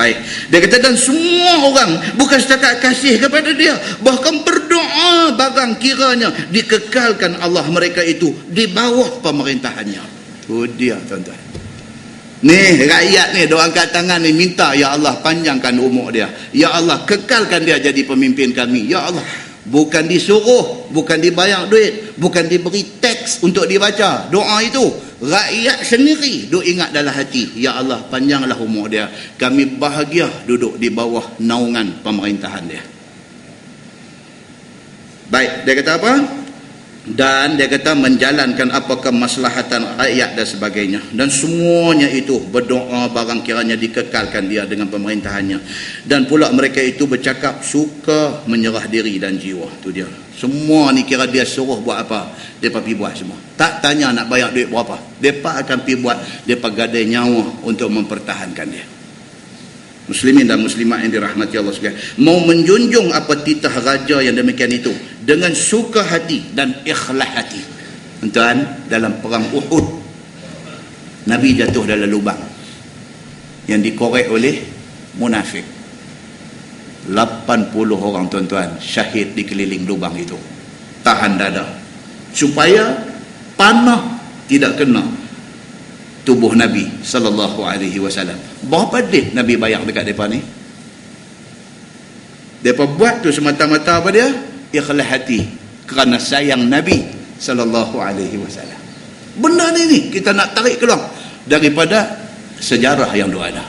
Baik, dia kata dan semua orang bukan setakat kasih kepada dia, bahkan berdoa bagang kiranya dikekalkan Allah mereka itu di bawah pemerintahannya. Tu dia tuan-tuan. Ni rakyat ni doa angkat tangan ni, minta ya Allah panjangkan umur dia, ya Allah kekalkan dia jadi pemimpin kami, ya Allah Bukan disuruh, bukan dibayar duit, bukan diberi teks untuk dibaca. Doa itu rakyat sendiri duk ingat dalam hati, ya Allah panjanglah umur dia, kami bahagia duduk di bawah naungan pemerintahan dia. Baik, dia kata apa? Dan dia kata menjalankan apa kemaslahatan rakyat dan sebagainya, dan semuanya itu berdoa barang kiranya dikekalkan dia dengan pemerintahannya. Dan pula mereka itu bercakap suka menyerah diri dan jiwa. Tu dia, semua ni kira dia suruh buat apa, mereka pergi buat semua. Tak tanya nak bayar duit berapa, mereka akan pergi buat. Mereka gadai nyawa untuk mempertahankan dia. Muslimin dan muslimat yang dirahmati Allah sekalian, mau menjunjung apa titah raja yang demikian itu dengan suka hati dan ikhlas hati. Tuan, dalam perang Uhud, Nabi jatuh dalam lubang yang dikorek oleh munafik. 80 orang tuan-tuan syahid di keliling lubang itu. Tahan dada supaya panah tidak kena tubuh Nabi sallallahu alaihi wasallam. Berapa duit Nabi bayar dekat depa ni? Depa buat tu semata-mata apa dia? Ikhlas hati kerana sayang Nabi sallallahu alaihi wasallam. Benda ni kita nak tarik keluar daripada sejarah yang ada.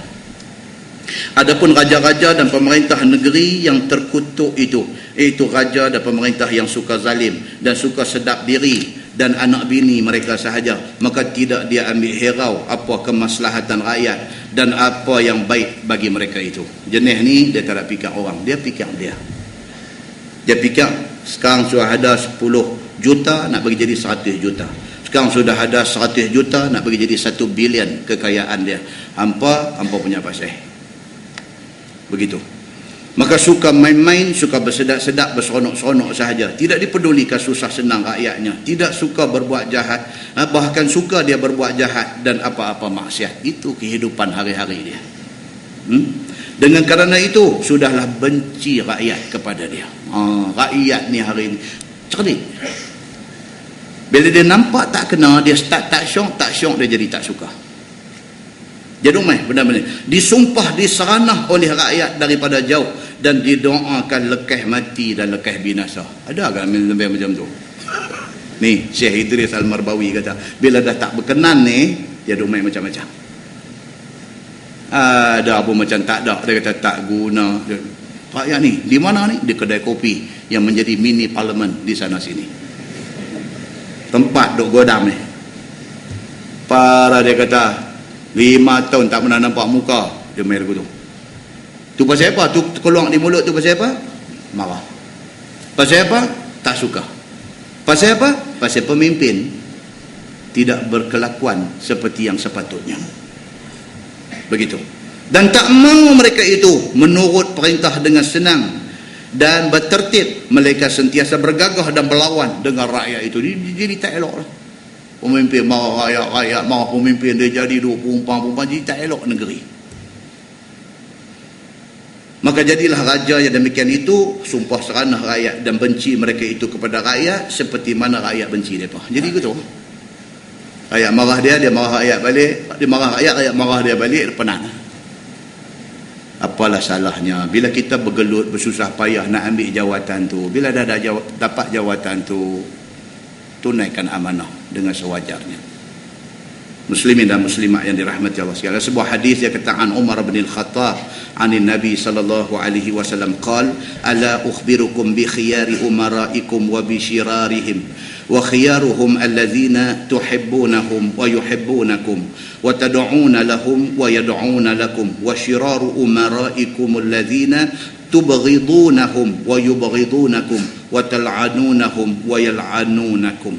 Adapun raja-raja dan pemerintah negeri yang terkutuk itu, iaitu raja dan pemerintah yang suka zalim dan suka sedap diri dan anak bini mereka sahaja, maka tidak dia ambil hirau apa kemaslahatan rakyat dan apa yang baik bagi mereka itu. Jenis ni dia tak fikir orang, dia fikir dia. Dia fikir sekarang sudah ada 10 juta nak bagi jadi 100 juta. Sekarang sudah ada 100 juta nak bagi jadi 1 bilion kekayaan dia. Hampa punya pasal. Begitu. Maka suka main-main, suka bersedak-sedak, berseronok-seronok sahaja. Tidak dipedulikan susah senang rakyatnya. Tidak suka berbuat jahat. Bahkan suka dia berbuat jahat dan apa-apa maksiat. Itu kehidupan hari-hari dia. Dengan kerana itu, sudahlah benci rakyat kepada dia. Rakyat ni hari ni cerdik. Bila dia nampak tak kena, dia start tak syok, dia jadi tak suka. Jadi benar-benar disumpah diseranah oleh rakyat daripada jauh dan didoakan lekeh mati dan lekeh binasa. Ada kan lebih macam tu? Ni Syekh Idris Al-Marbawi kata, bila dah tak berkenan ni, dia domai macam-macam. Ada apa macam tak ada, dia kata tak guna. Rakyat ni di mana ni? Di kedai kopi yang menjadi mini parlimen di sana sini. Tempat duk godam ni. Para dia kata 5 tahun tak pernah nampak muka dia main lagu tu. Tu pasal apa? Tu keluar di mulut tu pasal apa? Marah. Pasal apa? Tak suka. Pasal apa? Pasal pemimpin tidak berkelakuan seperti yang sepatutnya. Begitu. Dan tak mahu mereka itu menurut perintah dengan senang dan bertertib. Mereka sentiasa bergagah dan berlawan dengan rakyat itu. Jadi tak elok lah. Pemimpin marah rakyat marah pemimpin, dia jadi duk perempuan-perempuan, jadi tak elok negeri. Maka jadilah raja yang demikian itu sumpah seranah rakyat dan benci mereka itu kepada rakyat seperti mana rakyat benci mereka. Jadi gitu. Rakyat marah dia marah rakyat balik. Dia marah rakyat marah dia balik, penat. Apalah salahnya bila kita bergelut, bersusah payah nak ambil jawatan tu. Bila dah dapat jawatan tu, tunaikan amanah dengan sewajarnya. Muslimin dan muslimat yang dirahmati Allah sekalian. Sebuah hadis yang kata an Umar bin Al-Khattab anin Nabi sallallahu alaihi wasallam qala ala ukhbirukum bi khiyari umaraikum wa bi shirarihim wa khiyaruhum alladhina tuhibbunahum wa yuhibbunakum wa tad'una lahum wa yad'una lakum wa shiraru umaraikum alladhina tubghidunahum wa yubghidunakum wa tal'anunahum wa yal'anunakum.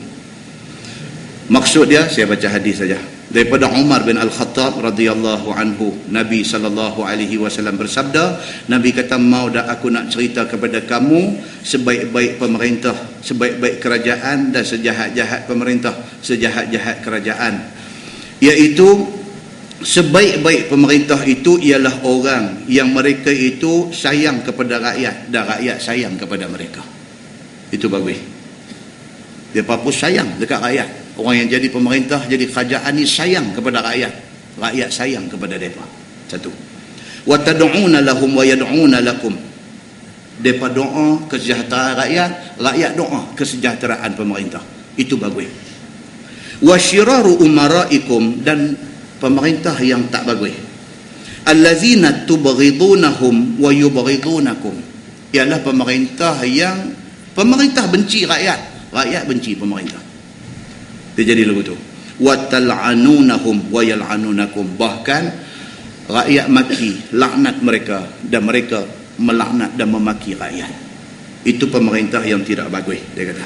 Maksud dia, saya baca hadis saja daripada Umar bin Al-Khattab radhiyallahu anhu. Nabi sallallahu alaihi wasallam bersabda, Nabi kata, mau dah aku nak cerita kepada kamu sebaik-baik pemerintah, sebaik-baik kerajaan dan sejahat-jahat pemerintah, sejahat-jahat kerajaan. Iaitu sebaik-baik pemerintah itu ialah orang yang mereka itu sayang kepada rakyat dan rakyat sayang kepada mereka. Itu bagus. Dia pun sayang dekat rakyat. Orang yang jadi pemerintah, jadi kerajaan ni sayang kepada rakyat. Rakyat sayang kepada mereka. Satu. Wa tad'una lahum wa yad'una lakum. Depa doa kesejahteraan rakyat, rakyat doa kesejahteraan pemerintah. Itu bagus. Wa syiraru umaraikum, dan pemerintah yang tak bagus. Allazina tubghidunahum wa yubghidunakum, ialah pemerintah benci rakyat, rakyat benci pemerintah. Dia jadi lagu tu. Wa tal'anunahum wa yal'anunakum, bahkan rakyat maki, laknat mereka, dan mereka melaknat dan memaki rakyat. Itu pemerintah yang tidak bagus, dia kata.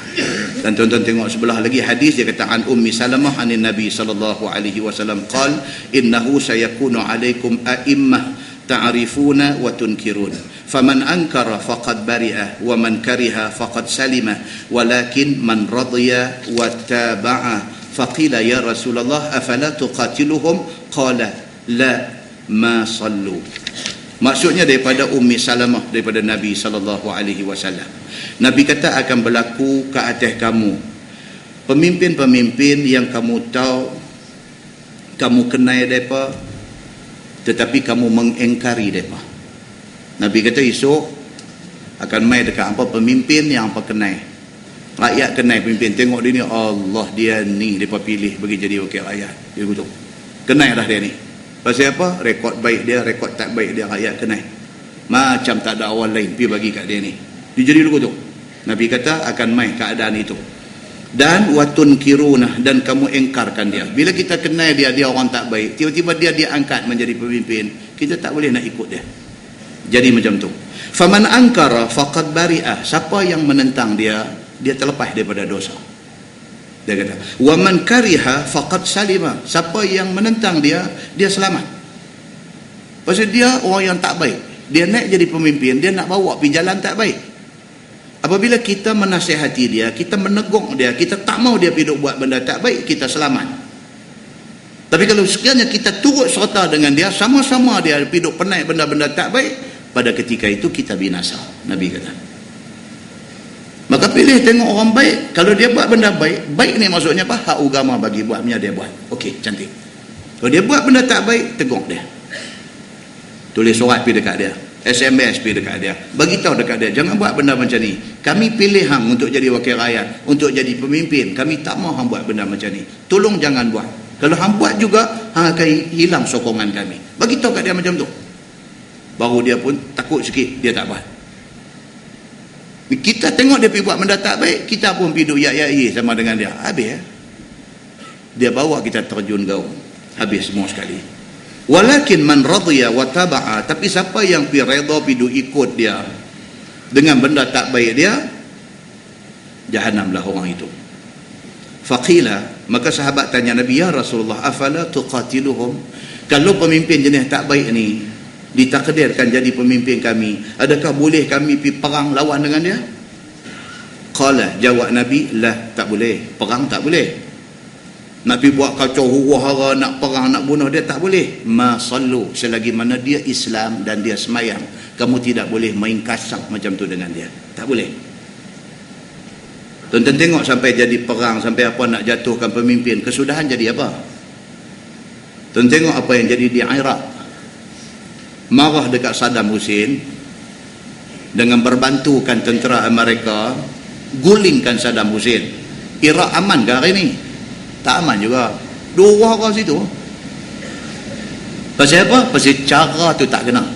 Dan tuan-tuan tengok sebelah lagi hadis, dia kata an Ummi Salamah anin Nabi sallallahu alaihi wasallam qal innahu sayakunu alaikum a'immah ta'rifuna wa tunkirun faman ankara faqad bari'a wa man kariha faqad salima walakin man radiya wa taba'a faqila ya Rasulullah afala tuqatiluhum qala la ma sallu. Maksudnya daripada Ummi Salamah, daripada Nabi sallallahu alaihi wasallam. Nabi kata akan berlaku ke atas kamu pemimpin-pemimpin yang kamu tahu, kamu kenal mereka, tetapi kamu mengingkari mereka. Nabi kata esok akan mai dekat apa pemimpin yang apa kenal. Rakyat kenal pemimpin, tengok dia ni, Allah, dia ni depa pilih bagi jadi wakil rakyat. Dia betul. Kenal dah dia ni. Pasal apa? Rekod baik dia, rekod tak baik dia, rakyat kenal. Macam tak ada awal lain pergi bagi kat dia ni. Dia jadi lugu tu. Nabi kata akan mai keadaan itu. Dan watun kirunah, dan kamu engkarkan dia. Bila kita kenal dia orang tak baik, tiba-tiba dia diangkat menjadi pemimpin, kita tak boleh nak ikut dia. Jadi macam tu. Faman angkara faqad bari'ah, siapa yang menentang dia terlepas daripada dosa. Dia kata, wa man kariha faqad salima, siapa yang menentang dia selamat. Pasal dia orang yang tak baik, dia nak jadi pemimpin, dia nak bawa pergi jalan tak baik. Apabila kita menasihati dia, kita menegur dia, kita tak mau dia pergi buat benda tak baik, kita selamat. Tapi kalau sekiranya kita turut serta dengan dia, sama-sama dia pergi penat benda-benda tak baik, pada ketika itu kita binasa, Nabi kata. Maka pilih tengok orang baik. Kalau dia buat benda baik, baik ni maksudnya apa? Hak agama bagi buat, punya dia buat. Okey, cantik. Kalau dia buat benda tak baik, tegur dia. Tulis surat pergi dekat dia, SMS pergi dekat dia, bagi tahu dekat dia, jangan buat benda macam ni. Kami pilih hang untuk jadi wakil rakyat, untuk jadi pemimpin. Kami tak mau hang buat benda macam ni. Tolong jangan buat. Kalau hang buat juga, hang akan hilang sokongan kami. Bagi tahu kat dia macam tu. Baru dia pun takut sikit, dia tak buat. Kita tengok dia pergi buat benda tak baik, kita pun pergi duduk ya-ya sama dengan dia. Habis dia bawa kita terjun gaung. Habis semua sekali. Walakin man radiya wa taba'a, tapi siapa yang pergi redha, pergi duduk ikut dia dengan benda tak baik dia, jahannamlah orang itu. Faqila, maka sahabat tanya Nabi, ya Rasulullah, afala tuqatiluhum, kalau pemimpin jenis tak baik ni ditakdirkan jadi pemimpin kami, adakah boleh kami pergi perang lawan dengan dia? Qala, jawab Nabi, lah, tak boleh. Perang tak boleh. Nak pergi buat kacau huru-hara, nak perang, nak bunuh dia, tak boleh. Ma sallu, selagi mana dia Islam dan dia semayang, kamu tidak boleh main kasar macam tu dengan dia, tak boleh. Tuan-tuan tengok sampai jadi perang, sampai apa nak jatuhkan pemimpin, kesudahan jadi apa? Tuan tengok apa yang jadi di Iraq. Marah dekat Saddam Hussein, dengan berbantukan tentera Amerika, gulingkan Saddam Hussein. Iraq aman ke hari ni? Tak aman juga. Dua orang situ. Pasal apa? Pasal cara tu tak kena.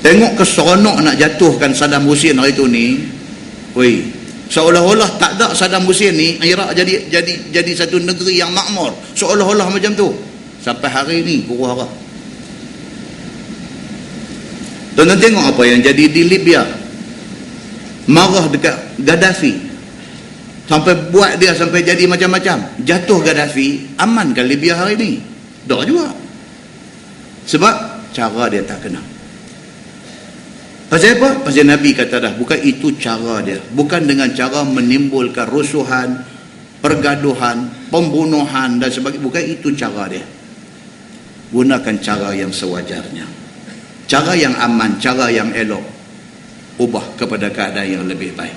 Tengok keseronok nak jatuhkan Saddam Hussein hari tu ni. Woi, seolah-olah tak ada Saddam Hussein ni, Iraq jadi satu negeri yang makmur. Seolah-olah macam tu. Sampai hari ni huru-hara. Tuan-tuan tengok apa yang jadi di Libya. Marah dekat Gaddafi, sampai buat dia sampai jadi macam-macam. Jatuh Gaddafi, aman kan Libya hari ni? Tak juga. Sebab cara dia tak kena. Pasal apa? Pasal Nabi kata dah, bukan itu cara dia. Bukan dengan cara menimbulkan rusuhan, pergaduhan, pembunuhan dan sebagainya. Bukan itu cara dia. Gunakan cara yang sewajarnya. Cara yang aman, cara yang elok. Ubah kepada keadaan yang lebih baik.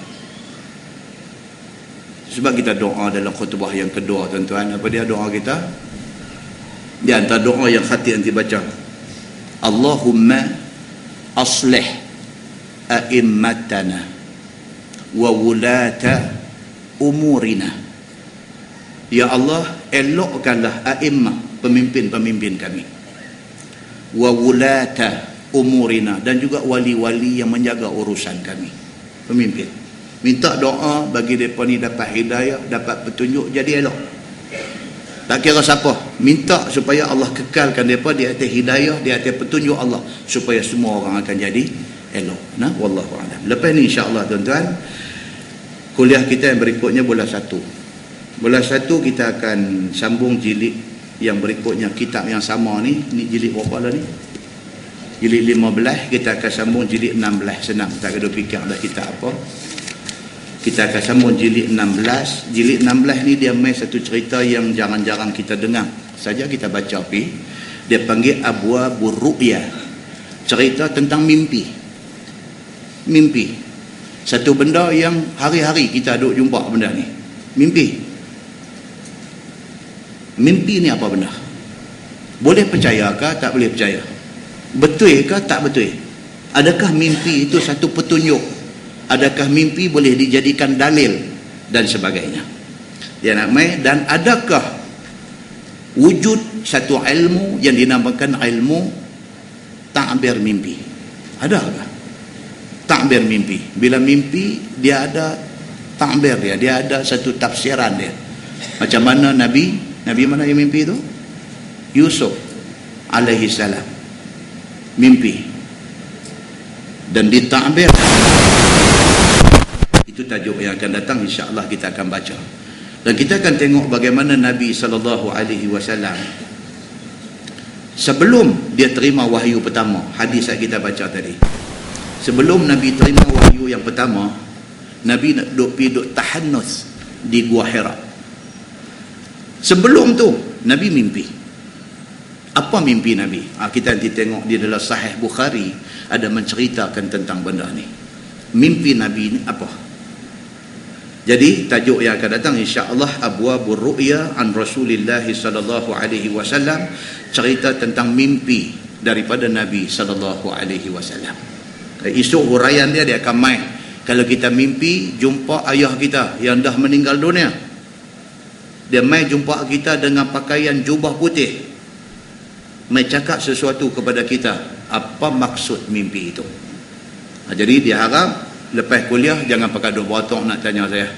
Sebab kita doa dalam khutbah yang kedua, tuan-tuan. Apa dia doa kita? Di antara doa yang khatib nanti baca, Allahumma aslih a'immatana wa wulata umurina. Ya Allah, elokkanlah a'immah, pemimpin-pemimpin kami, wa wulata umurina, dan juga wali-wali yang menjaga urusan kami, pemimpin. Minta doa bagi mereka ni dapat hidayah, dapat petunjuk, jadi elok. Tak kira siapa, minta supaya Allah kekalkan mereka di atas hidayah, di atas petunjuk Allah, supaya semua orang akan jadi elok. Nah, wallahu a'lam. Lepas ni insya-Allah tuan-tuan, kuliah kita yang berikutnya bulan 1. Bulan 1 kita akan sambung jilid yang berikutnya, kitab yang sama ni. Ni jilid berapa dah ni? Jilid 15. Kita akan sambung jilid 16. Senang, tak kena fikir dah kitab apa. Kita akan sambung jilid 16. Jilid 16 ni dia main satu cerita yang jarang-jarang kita dengar saja, kita baca pi. Dia panggil Abwabur Ru'ya. Cerita tentang mimpi. Mimpi. Satu benda yang hari-hari kita duk jumpa benda ni. Mimpi. Mimpi ni apa benda? Boleh percaya ke tak boleh percaya? Betul ke tak betul? Adakah mimpi itu satu petunjuk? Adakah mimpi boleh dijadikan dalil dan sebagainya? Dia nak main. Dan adakah wujud satu ilmu yang dinamakan ilmu ta'bir mimpi? Adakah ta'bir mimpi? Bila mimpi dia ada ta'bir dia ada satu tafsiran dia. Macam mana Nabi mana yang mimpi itu? Yusuf alaihi salam mimpi, dan ditakbir. Itu tajuk yang akan datang, insya-Allah kita akan baca. Dan kita akan tengok bagaimana Nabi SAW sebelum dia terima wahyu pertama, hadis yang kita baca tadi. Sebelum Nabi terima wahyu yang pertama, Nabi nak duduk tahannus di Gua Hira. Sebelum tu Nabi mimpi. Apa mimpi Nabi? Kita nanti tengok di dalam Sahih Bukhari ada menceritakan tentang benda ni. Mimpi Nabi ni apa? Jadi tajuk yang akan datang insya-Allah Abwabur Ru'ya an Rasulillah sallallahu alaihi wasallam, cerita tentang mimpi daripada Nabi sallallahu alaihi wasallam. Isu huraian dia akan main. Kalau kita mimpi jumpa ayah kita yang dah meninggal dunia, dia mai jumpa kita dengan pakaian jubah putih, mai cakap sesuatu kepada kita. Apa maksud mimpi itu? Jadi dia harap lepas kuliah jangan pakai duk beratok nak tanya saya.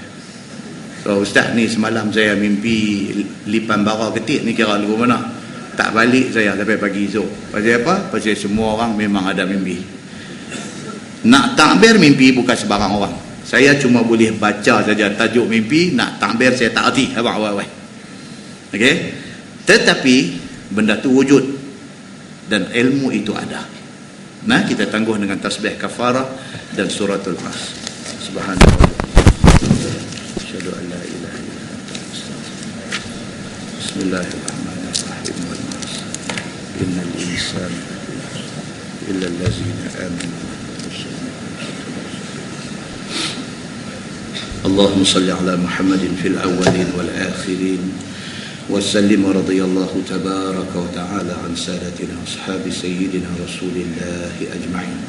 So, ustaz ni semalam saya mimpi lipan bara ketik ni, kira lagu mana? Tak balik saya sampai pagi esok. Pasal apa? Pasal semua orang memang ada mimpi. Nak takbir mimpi bukan sebarang orang. Saya cuma boleh baca saja tajuk mimpi, nak takbir saya tak erti. Abang. Okey? Tetapi benda tu wujud dan ilmu itu ada. Nah, kita tangguh dengan tasbih kafarah dan suratul As. Subhanallah. Asyhadu an la ilaha illa anta astaghfiruka. Bismillahirrahmanirrahim. Innal insana illa allazina amanu. اللهم صل على محمد في الأولين والآخرين وسلم ورضي الله تبارك وتعالى عن سادتنا أصحاب سيدنا رسول الله أجمعين.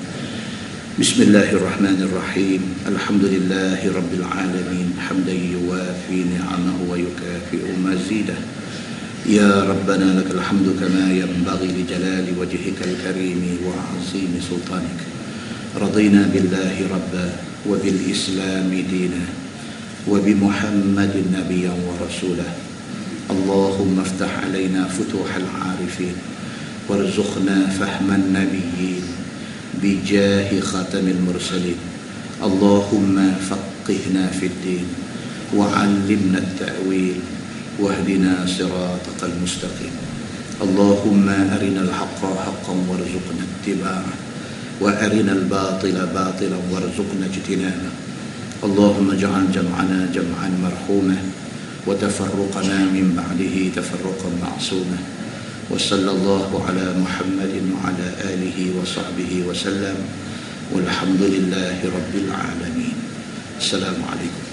بسم الله الرحمن الرحيم. الحمد لله رب العالمين حمدا يوافي نعمه ويكافئ مزيده. يا ربنا لك الحمد كما ينبغي لجلال وجهك الكريم وعظيم سلطانك. رضينا بالله ربا وبالإسلام دينا وبمحمد نبيا ورسولا. اللهم افتح علينا فتوح العارفين وارزقنا فهم النبيين بجاه خاتم المرسلين. اللهم فقهنا في الدين وعلمنا التأويل واهدنا صراطك المستقيم. اللهم أرنا الحق حقا وارزقنا اتباعه وأرنا الباطل باطلا وارزقنا اجتنابه. اللهم اجعل جمعنا جمعا مرحوما وتفرقنا من بعده تفرقا معصوما. وصلى الله على محمد وعلى آله وصحبه وسلم والحمد لله رب العالمين. السلام عليكم.